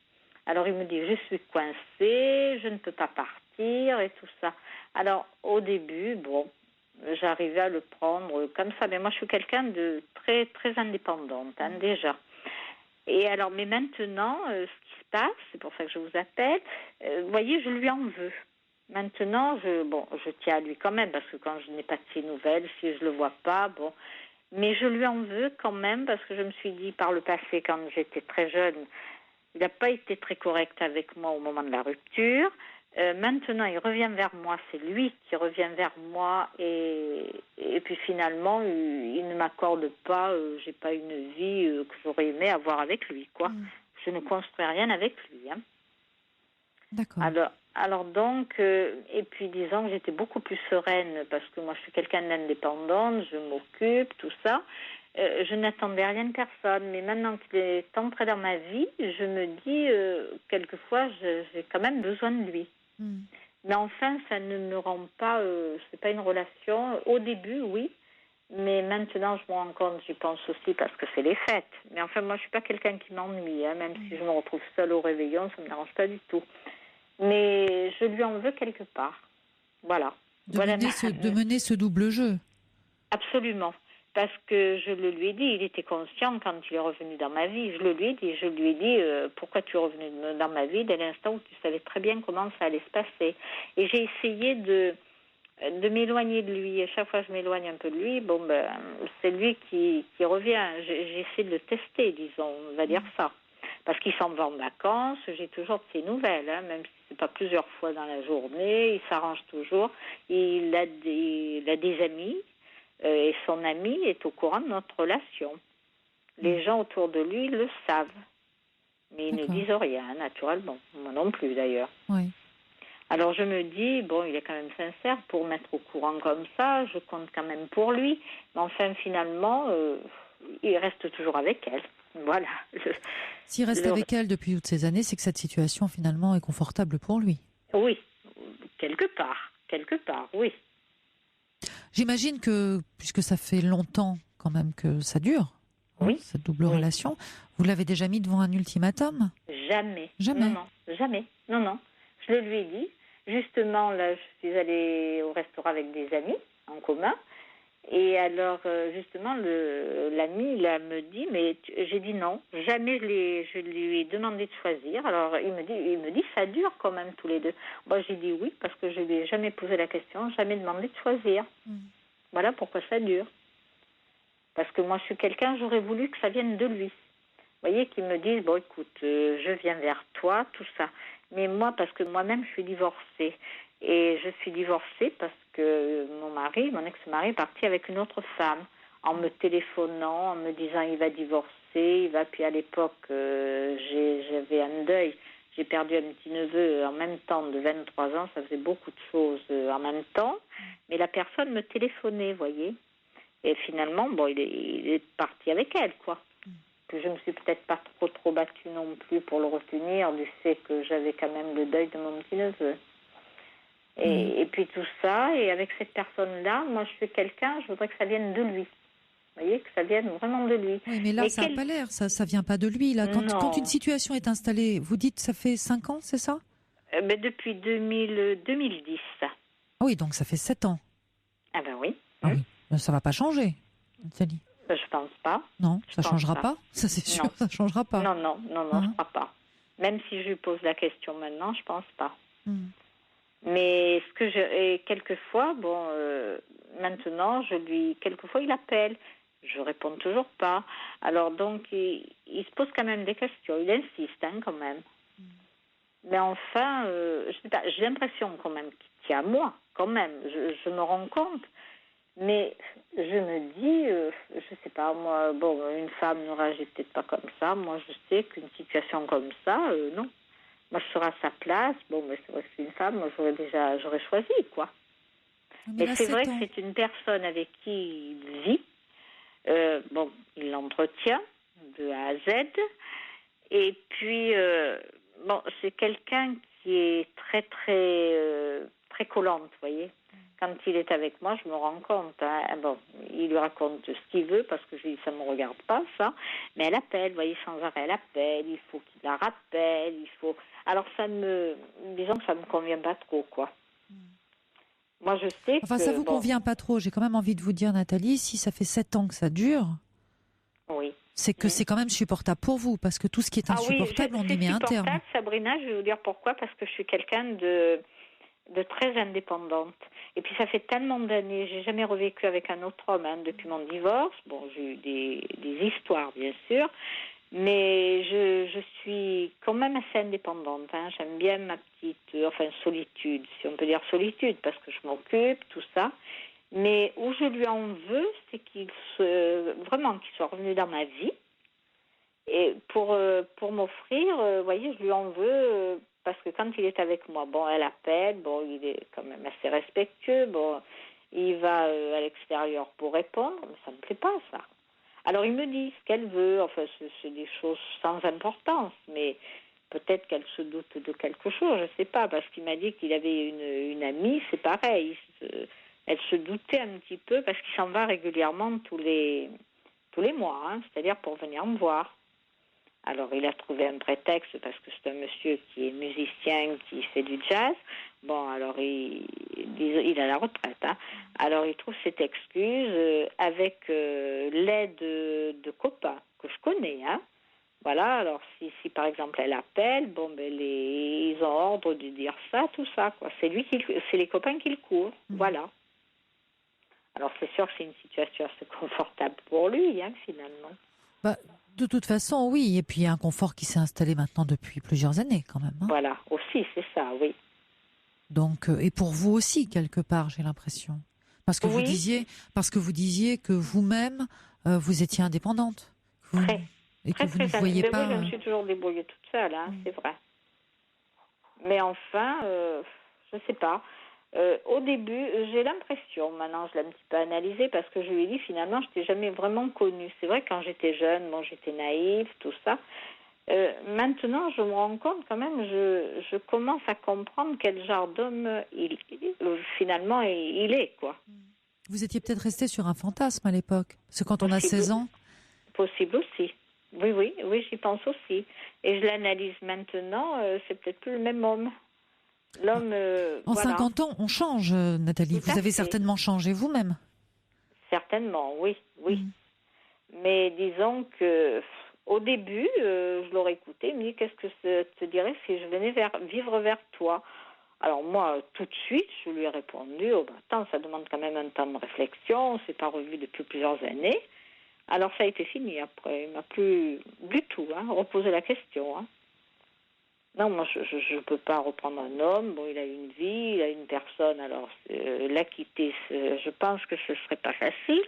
Alors, il me dit, je suis coincée, je ne peux pas partir et tout ça. Alors, au début, j'arrivais à le prendre comme ça. Mais moi, je suis quelqu'un de très, très indépendante, déjà. Et alors, mais maintenant, ce qui se passe, c'est pour ça que je vous appelle, vous voyez, je lui en veux. Maintenant, je tiens à lui quand même, parce que quand je n'ai pas de ses nouvelles, si je le vois pas, mais je lui en veux quand même, parce que je me suis dit par le passé, quand j'étais très jeune, il n'a pas été très correct avec moi au moment de la rupture. Maintenant, il revient vers moi. C'est lui qui revient vers moi. Et puis finalement, il ne m'accorde pas. J'ai pas une vie que j'aurais aimé avoir avec lui, quoi. Je ne construis rien avec lui. D'accord. Alors donc, et puis disons que j'étais beaucoup plus sereine parce que moi, je suis quelqu'un d'indépendante. Je m'occupe, tout ça. Je n'attendais rien de personne, mais maintenant qu'il est entré dans ma vie, je me dis, quelquefois, j'ai quand même besoin de lui. Mais enfin, ça ne me rend pas, c'est pas une relation. Au début, oui, mais maintenant, je me rends compte, j'y pense aussi parce que c'est les fêtes. Mais enfin, moi, je suis pas quelqu'un qui m'ennuie, même si je me retrouve seule au réveillon, ça me dérange pas du tout. Mais je lui en veux quelque part. Voilà. De mener ce double jeu. Absolument. Parce que je le lui ai dit, il était conscient quand il est revenu dans ma vie. Je lui ai dit, pourquoi tu es revenu dans ma vie dès l'instant où tu savais très bien comment ça allait se passer. Et j'ai essayé de m'éloigner de lui. À chaque fois que je m'éloigne un peu de lui, c'est lui qui revient. J'ai essayé de le tester, disons, on va dire ça. Parce qu'il s'en va en vacances, j'ai toujours de ses nouvelles, même si c'est pas plusieurs fois dans la journée, il s'arrange toujours. Il a des amis. Et son ami est au courant de notre relation. Les gens autour de lui le savent. Mais ils ne disent rien, naturellement. Moi non plus, d'ailleurs. Oui. Alors, je me dis, il est quand même sincère pour mettre au courant comme ça. Je compte quand même pour lui. Mais enfin, finalement, il reste toujours avec elle. Voilà. S'il reste avec elle depuis toutes ces années, c'est que cette situation, finalement, est confortable pour lui. Oui. Quelque part, oui. J'imagine que, puisque ça fait longtemps quand même que ça dure, cette double relation, vous l'avez déjà mis devant un ultimatum ? Jamais. Jamais. Non, jamais. Non. Je le lui ai dit. Justement, là, je suis allée au restaurant avec des amis en commun. Et alors, justement, l'ami, là, me dit, mais j'ai dit non, jamais je lui ai demandé de choisir. Alors, il me dit, ça dure quand même tous les deux. Moi, j'ai dit oui, parce que je lui ai jamais posé la question, jamais demandé de choisir. Voilà pourquoi ça dure. Parce que moi, je suis quelqu'un, j'aurais voulu que ça vienne de lui. Vous voyez, qu'il me dise, bon, écoute, je viens vers toi, tout ça. Mais moi, parce que moi-même, je suis divorcée. Et je suis divorcée parce que mon ex-mari est parti avec une autre femme, en me téléphonant, en me disant il va divorcer, puis à l'époque, j'avais un deuil. J'ai perdu un petit neveu en même temps de 23 ans, ça faisait beaucoup de choses en même temps. Mais la personne me téléphonait, vous voyez. Et finalement, bon, il est parti avec elle, quoi. Que je ne me suis peut-être pas trop battue non plus pour le retenir, du fait que j'avais quand même le deuil de mon petit neveu. Et puis tout ça, et avec cette personne-là, moi je suis quelqu'un, je voudrais que ça vienne de lui. Vous voyez, que ça vienne vraiment de lui. Oui, mais là, ça n'a pas l'air, ça vient pas de lui. Là. Quand une situation est installée, vous dites ça fait 5 ans, c'est ça? Depuis 2010. Ah oui, donc ça fait 7 ans. Ah ben oui. Ah oui, ça ne va pas changer, Nathalie. Je pense pas. Non, ça ne changera pas. Ça c'est sûr, ça ne changera pas. Non, je ne crois pas. Même si je lui pose la question maintenant, je ne pense pas. Mais quelquefois, maintenant, quelquefois il appelle, je réponds toujours pas. Alors donc, il se pose quand même des questions, il insiste quand même. Mais enfin, je sais pas, j'ai l'impression quand même qu'il tient à moi, quand même, je me rends compte. Mais je me dis, je sais pas, moi, une femme ne réagit peut-être pas comme ça. Moi, je sais qu'une situation comme ça, non. Moi, je serai à sa place. Mais c'est vrai que c'est une femme, moi, j'aurais choisi, quoi. Mais c'est vrai que c'est une personne avec qui il vit. Il l'entretient de A à Z. Et puis, c'est quelqu'un qui est très, très, très collante, vous voyez. Quand il est avec moi, je me rends compte. Il lui raconte ce qu'il veut parce que je dis ça ne me regarde pas, ça. Mais elle appelle, vous voyez, sans arrêt, elle appelle. Il faut qu'il la rappelle. Alors, disons que ça ne me convient pas trop, quoi. Moi, je sais ça ne vous convient pas trop. J'ai quand même envie de vous dire, Nathalie, si ça fait 7 ans que ça dure, oui. C'est que c'est quand même supportable pour vous, parce que tout ce qui est insupportable, on y met un terme. Sabrina, je vais vous dire pourquoi, parce que je suis quelqu'un de très indépendante. Et puis ça fait tellement d'années, j'ai jamais revécu avec un autre homme depuis mon divorce. J'ai eu des histoires, bien sûr, mais je suis quand même assez indépendante. J'aime bien ma petite, solitude, si on peut dire solitude, parce que je m'occupe, tout ça. Mais où je lui en veux, c'est qu'il soit revenu dans ma vie. Et pour m'offrir, vous voyez, je lui en veux... parce que quand il est avec moi, elle appelle, il est quand même assez respectueux, il va à l'extérieur pour répondre, mais ça ne me plaît pas, ça. Alors il me dit ce qu'elle veut, c'est des choses sans importance, mais peut-être qu'elle se doute de quelque chose, je ne sais pas, parce qu'il m'a dit qu'il avait une amie, c'est pareil, elle se doutait un petit peu, parce qu'il s'en va régulièrement tous les mois, c'est-à-dire pour venir me voir. Alors, il a trouvé un prétexte parce que c'est un monsieur qui est musicien, qui fait du jazz. Alors, il a la retraite. Alors, il trouve cette excuse avec l'aide de copains que je connais. Voilà, alors si par exemple elle appelle, ils ont ordre de dire ça, tout ça, quoi. C'est les copains qui le couvrent. Voilà. Alors, c'est sûr que c'est une situation assez confortable pour lui, finalement. De toute façon, oui. Et puis, il y a un confort qui s'est installé maintenant depuis plusieurs années, quand même. Voilà, aussi, c'est ça, oui. Donc, et pour vous aussi, quelque part, j'ai l'impression. Parce que vous disiez que vous-même, vous étiez indépendante. Et que vous ne voyez pas... Oui, je me suis toujours débrouillée toute seule, c'est vrai. Mais enfin, je ne sais pas. Au début, j'ai l'impression, maintenant je l'ai un petit peu analysé, parce que je lui ai dit finalement, je t'ai jamais vraiment connue. C'est vrai que quand j'étais jeune, j'étais naïve, tout ça. Maintenant, je me rends compte quand même, je commence à comprendre quel genre d'homme finalement il est, quoi. Vous étiez peut-être resté sur un fantasme à l'époque, parce que quand on a 16 ans... Possible aussi. Oui, j'y pense aussi. Et je l'analyse maintenant, c'est peut-être plus le même homme. L'homme... en 50 ans, on change, Nathalie. Vous avez certainement changé vous-même. Certainement, oui. Mais disons que au début, je l'aurais écouté, il me dit, qu'est-ce que ça te dirait si je venais vivre vers toi? Alors moi, tout de suite, je lui ai répondu, attends, ça demande quand même un temps de réflexion, on ne s'est pas revu depuis plusieurs années. Alors ça a été fini après, il ne m'a plus du tout reposé la question. Non, moi je ne peux pas reprendre un homme, il a une vie, il a une personne, alors la quitter, je pense que ce ne serait pas facile.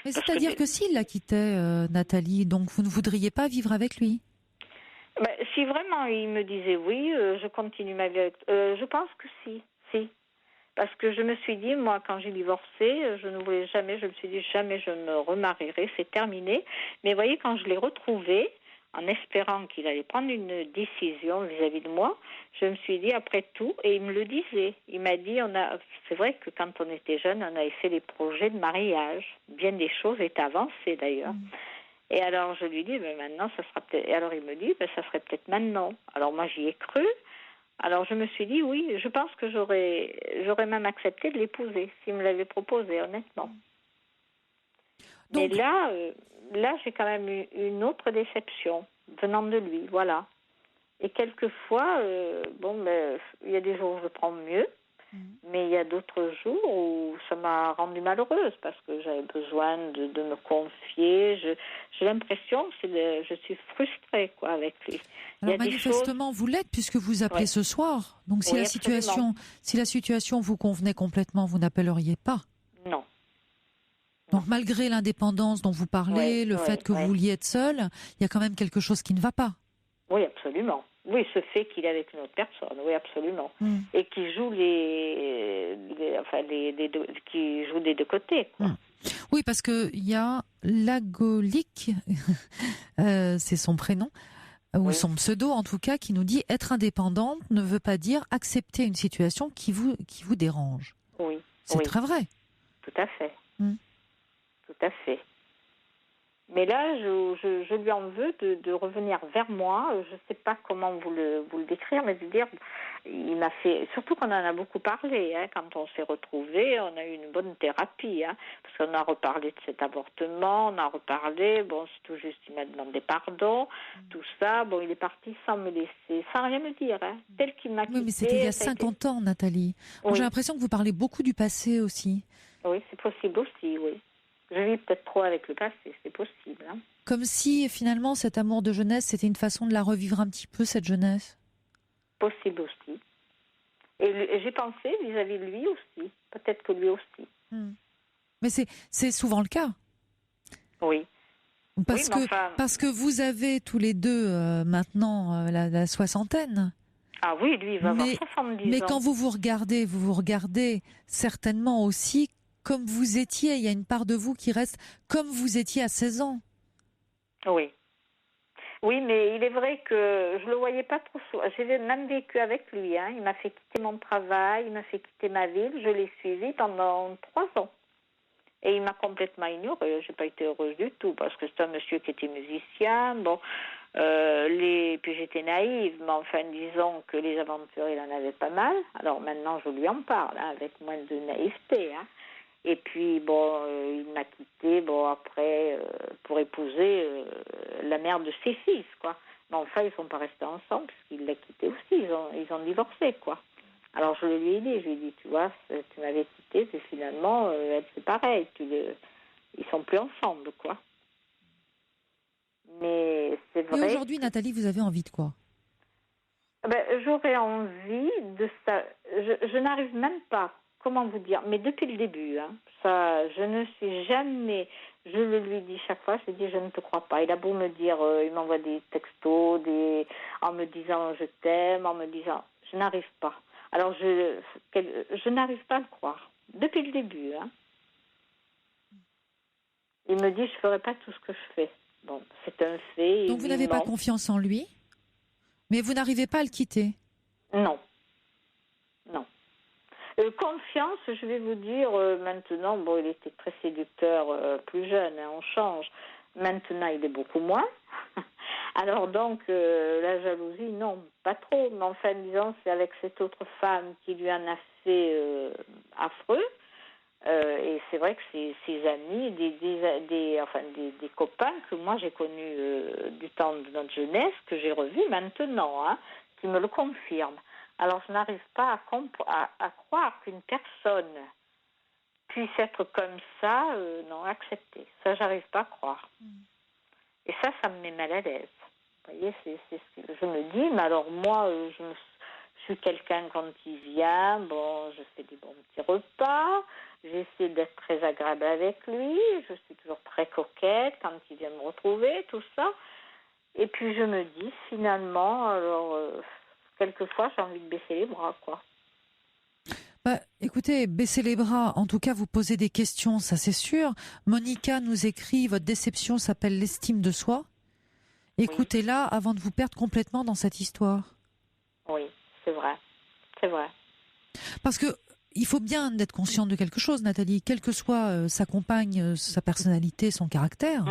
Mais c'est-à-dire que s'il la quittait, Nathalie, donc vous ne voudriez pas vivre avec lui? Si vraiment il me disait oui, je continue ma vie avec... je pense que si. Parce que je me suis dit, moi, quand j'ai divorcé, je ne voulais jamais, je me suis dit, jamais je me remarierai, c'est terminé. Mais vous voyez, quand je l'ai retrouvé, en espérant qu'il allait prendre une décision vis-à-vis de moi, je me suis dit, après tout, et il me le disait, il m'a dit, c'est vrai que quand on était jeune, on avait fait des projets de mariage. Bien des choses étaient avancées, d'ailleurs. Et alors, je lui dis, maintenant, ça sera peut-être... Et alors, il me dit, ça serait peut-être maintenant. Alors, moi, j'y ai cru. Alors, je me suis dit, oui, je pense que j'aurais même accepté de l'épouser, s'il me l'avait proposé, honnêtement. Donc... Mais là, j'ai quand même eu une autre déception, venant de lui, voilà. Et quelquefois, il y a des jours où je prends mieux, mais il y a d'autres jours où ça m'a rendue malheureuse parce que j'avais besoin de me confier. J'ai l'impression que je suis frustrée avec lui. Alors manifestement, vous l'êtes puisque vous appelez ce soir. Donc si la situation vous convenait complètement, vous n'appelleriez pas. Non. Donc malgré l'indépendance dont vous parlez, le fait que vous vouliez être seule, il y a quand même quelque chose qui ne va pas. Oui, absolument. Oui, ce fait qu'il est avec une autre personne, oui, absolument. Et qui joue qui joue des deux côtés, quoi. Oui, parce que il y a Lagolique, c'est son prénom, ou son pseudo en tout cas, qui nous dit être indépendante ne veut pas dire accepter une situation qui vous dérange. Oui. C'est très vrai. Tout à fait. Tout à fait. Mais là, je lui en veux de revenir vers moi. Je ne sais pas comment vous le décrire, mais de dire, il m'a fait... Surtout qu'on en a beaucoup parlé, quand on s'est retrouvés, on a eu une bonne thérapie, parce qu'on a reparlé de cet avortement, on a reparlé, c'est tout juste, il m'a demandé pardon, tout ça. Il est parti sans me laisser, sans rien me dire, tel qu'il m'a quitté. Oui, mais c'était il y a 50 ans, Nathalie. Moi, j'ai l'impression que vous parlez beaucoup du passé aussi. Oui, c'est possible aussi, oui. Je vis peut-être trop avec le passé, c'est possible. Comme si, finalement, cet amour de jeunesse, c'était une façon de la revivre un petit peu, cette jeunesse. Possible aussi. Et j'ai pensé vis-à-vis de lui aussi. Peut-être que lui aussi. Mais c'est souvent le cas. Oui. Parce que vous avez tous les deux, maintenant, la soixantaine. Ah oui, lui, il va avoir 70 ans. Mais quand vous vous regardez certainement aussi comme vous étiez, il y a une part de vous qui reste comme vous étiez à 16 ans. Oui. Oui, mais il est vrai que je ne le voyais pas trop souvent. J'ai même vécu avec lui. Il m'a fait quitter mon travail, il m'a fait quitter ma ville. Je l'ai suivi pendant 3 ans. Et il m'a complètement ignorée. Je n'ai pas été heureuse du tout parce que c'est un monsieur qui était musicien. Puis j'étais naïve, mais enfin, disons que les aventures, il en avait pas mal. Alors maintenant, je lui en parle avec moins de naïveté. Et puis, il m'a quitté, après, pour épouser la mère de ses fils, quoi. Mais enfin, ils ne sont pas restés ensemble, puisqu'il l'a quitté aussi, ils ont divorcé, quoi. Alors, je lui ai dit, tu vois, tu m'avais quitté, et finalement, elle, c'est pareil, ils sont plus ensemble, quoi. Mais c'est vrai... Et aujourd'hui, Nathalie, vous avez envie de quoi? J'aurais envie de ça... Je n'arrive même pas... Comment vous dire? Mais depuis le début, ça, je ne suis jamais... Je le lui dis chaque fois, je lui dis, je ne te crois pas. Il a beau me dire, il m'envoie des textos, en me disant je t'aime, en me disant... Je n'arrive pas. Alors, je n'arrive pas à le croire. Depuis le début, Il me dit, je ne ferai pas tout ce que je fais. Bon, c'est un fait. Donc, vous n'avez pas confiance en lui, mais vous n'arrivez pas à le quitter? Non. Non. Confiance, je vais vous dire, maintenant, il était très séducteur plus jeune, on change. Maintenant, il est beaucoup moins. Alors donc, la jalousie, non, pas trop. Mais enfin, disons, c'est avec cette autre femme qui lui en a fait affreux. Et c'est vrai que ses amis, des copains que moi j'ai connus du temps de notre jeunesse, que j'ai revus maintenant, qui me le confirment. Alors je n'arrive pas à croire qu'une personne puisse être comme ça, non, acceptée. Ça, j'arrive pas à croire. Et ça me met mal à l'aise. Vous voyez, c'est ce que je me dis, mais alors moi, je suis quelqu'un quand il vient, je fais des bons petits repas, j'essaie d'être très agréable avec lui, je suis toujours très coquette quand il vient me retrouver, tout ça. Et puis je me dis, finalement, alors, quelquefois, j'ai envie de baisser les bras, quoi. Écoutez, baissez les bras, en tout cas vous posez des questions, ça c'est sûr. Monica nous écrit, votre déception s'appelle l'estime de soi. Écoutez-la avant de vous perdre complètement dans cette histoire. Oui, c'est vrai, c'est vrai. Parce que il faut bien être consciente de quelque chose, Nathalie, quelle que soit sa compagne, sa personnalité, son caractère,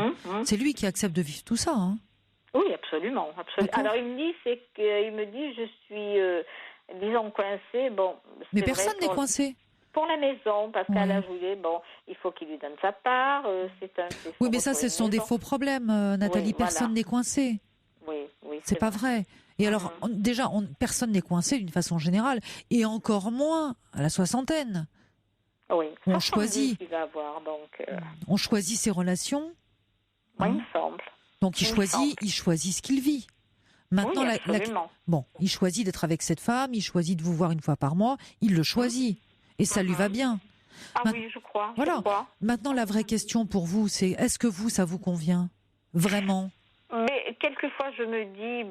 c'est lui qui accepte de vivre tout ça. Hein. Oui, absolument. Alors il me dit, je suis... disons coincée, mais personne n'est coincé. Pour la maison, parce qu'elle a joué, il faut qu'il lui donne sa part. Oui, mais ça, ce sont des faux problèmes, Nathalie. Personne n'est coincé. Oui, c'est pas vrai. Et alors, déjà, personne n'est coincé d'une façon générale, et encore moins à la soixantaine. Oui, on choisit. Qu'il va avoir, donc, on choisit ses relations. Il me semble. Donc il choisit ce qu'il vit. Maintenant, il choisit d'être avec cette femme, il choisit de vous voir une fois par mois, il le choisit. Et ça lui va bien. Oui, je crois. Voilà. Maintenant, la vraie question pour vous, c'est est-ce que ça vous convient? Vraiment? Mais quelquefois, je me dis,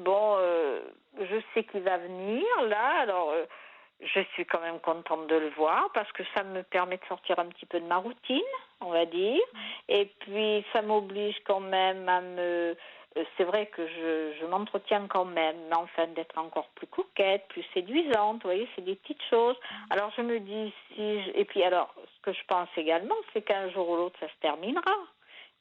je sais qu'il va venir, là, alors je suis quand même contente de le voir, parce que ça me permet de sortir un petit peu de ma routine, on va dire. Et puis, ça m'oblige quand même à me... C'est vrai que je m'entretiens quand même, mais enfin d'être encore plus coquette, plus séduisante, vous voyez, c'est des petites choses. Alors je me dis, et puis alors, ce que je pense également, c'est qu'un jour ou l'autre, ça se terminera.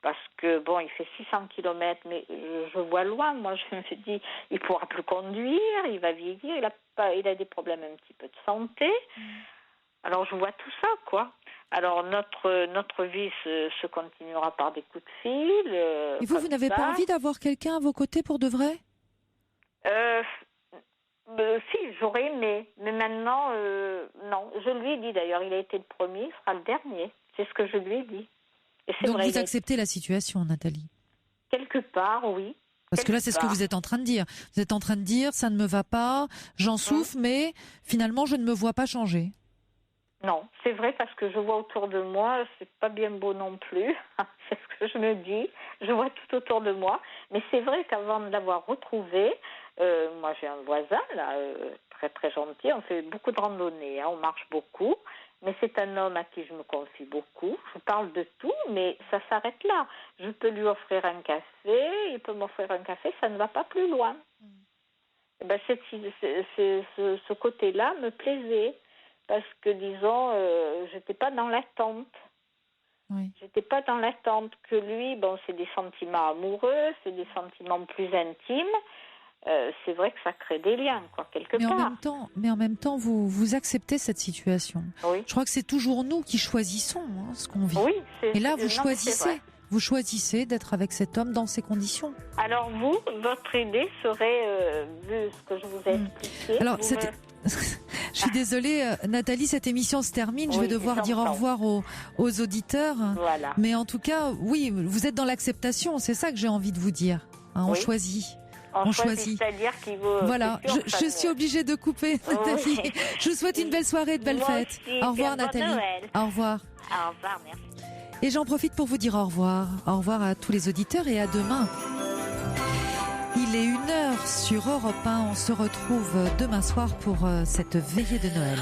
Parce que, il fait 600 km, mais je vois loin. Moi, je me dis, il ne pourra plus conduire, il va vieillir, il a des problèmes un petit peu de santé. Alors je vois tout ça, quoi. Alors notre vie se continuera par des coups de fil. Et vous n'avez pas envie d'avoir quelqu'un à vos côtés pour de vrai? Si, j'aurais aimé. Mais maintenant, non. Je lui ai dit d'ailleurs, il a été le premier, il sera le dernier. C'est ce que je lui ai dit. Et c'est donc vrai, vous acceptez la situation, Nathalie? Quelque part, oui. Parce que là, c'est ce que vous êtes en train de dire. Vous êtes en train de dire, ça ne me va pas, j'en souffre, mais finalement, je ne me vois pas changer. Non, c'est vrai, parce que je vois autour de moi, c'est pas bien beau non plus, c'est ce que je me dis, je vois tout autour de moi, mais c'est vrai qu'avant de l'avoir retrouvé, moi j'ai un voisin là, très très gentil, on fait beaucoup de randonnées, on marche beaucoup, mais c'est un homme à qui je me confie beaucoup, je parle de tout, mais ça s'arrête là. Je peux lui offrir un café, il peut m'offrir un café, ça ne va pas plus loin. Ce côté-là me plaisait. Parce que, disons, j'étais pas dans l'attente. Oui. J'étais pas dans l'attente que lui, c'est des sentiments amoureux, c'est des sentiments plus intimes. C'est vrai que ça crée des liens, quoi, quelque part. Mais en même temps, vous acceptez cette situation. Oui. Je crois que c'est toujours nous qui choisissons ce qu'on vit. Oui, et là, vous choisissez d'être avec cet homme dans ces conditions. Alors vous, votre idée serait, vu ce que je vous ai expliqué... Alors, je suis désolée, Nathalie, cette émission se termine. Je vais devoir dire au revoir aux auditeurs. Voilà. Mais en tout cas, oui, vous êtes dans l'acceptation. C'est ça que j'ai envie de vous dire. On choisit. On choisit. C'est-à-dire qu'il vaut... Voilà, je suis obligée de couper, Nathalie. Oui. Je vous souhaite une belle soirée, de belles fêtes. Aussi, au revoir, Nathalie. Noël. Au revoir. Au revoir, merci. Et j'en profite pour vous dire au revoir. Au revoir à tous les auditeurs et à demain. Il est 1h sur Europe 1. On se retrouve demain soir pour cette veillée de Noël.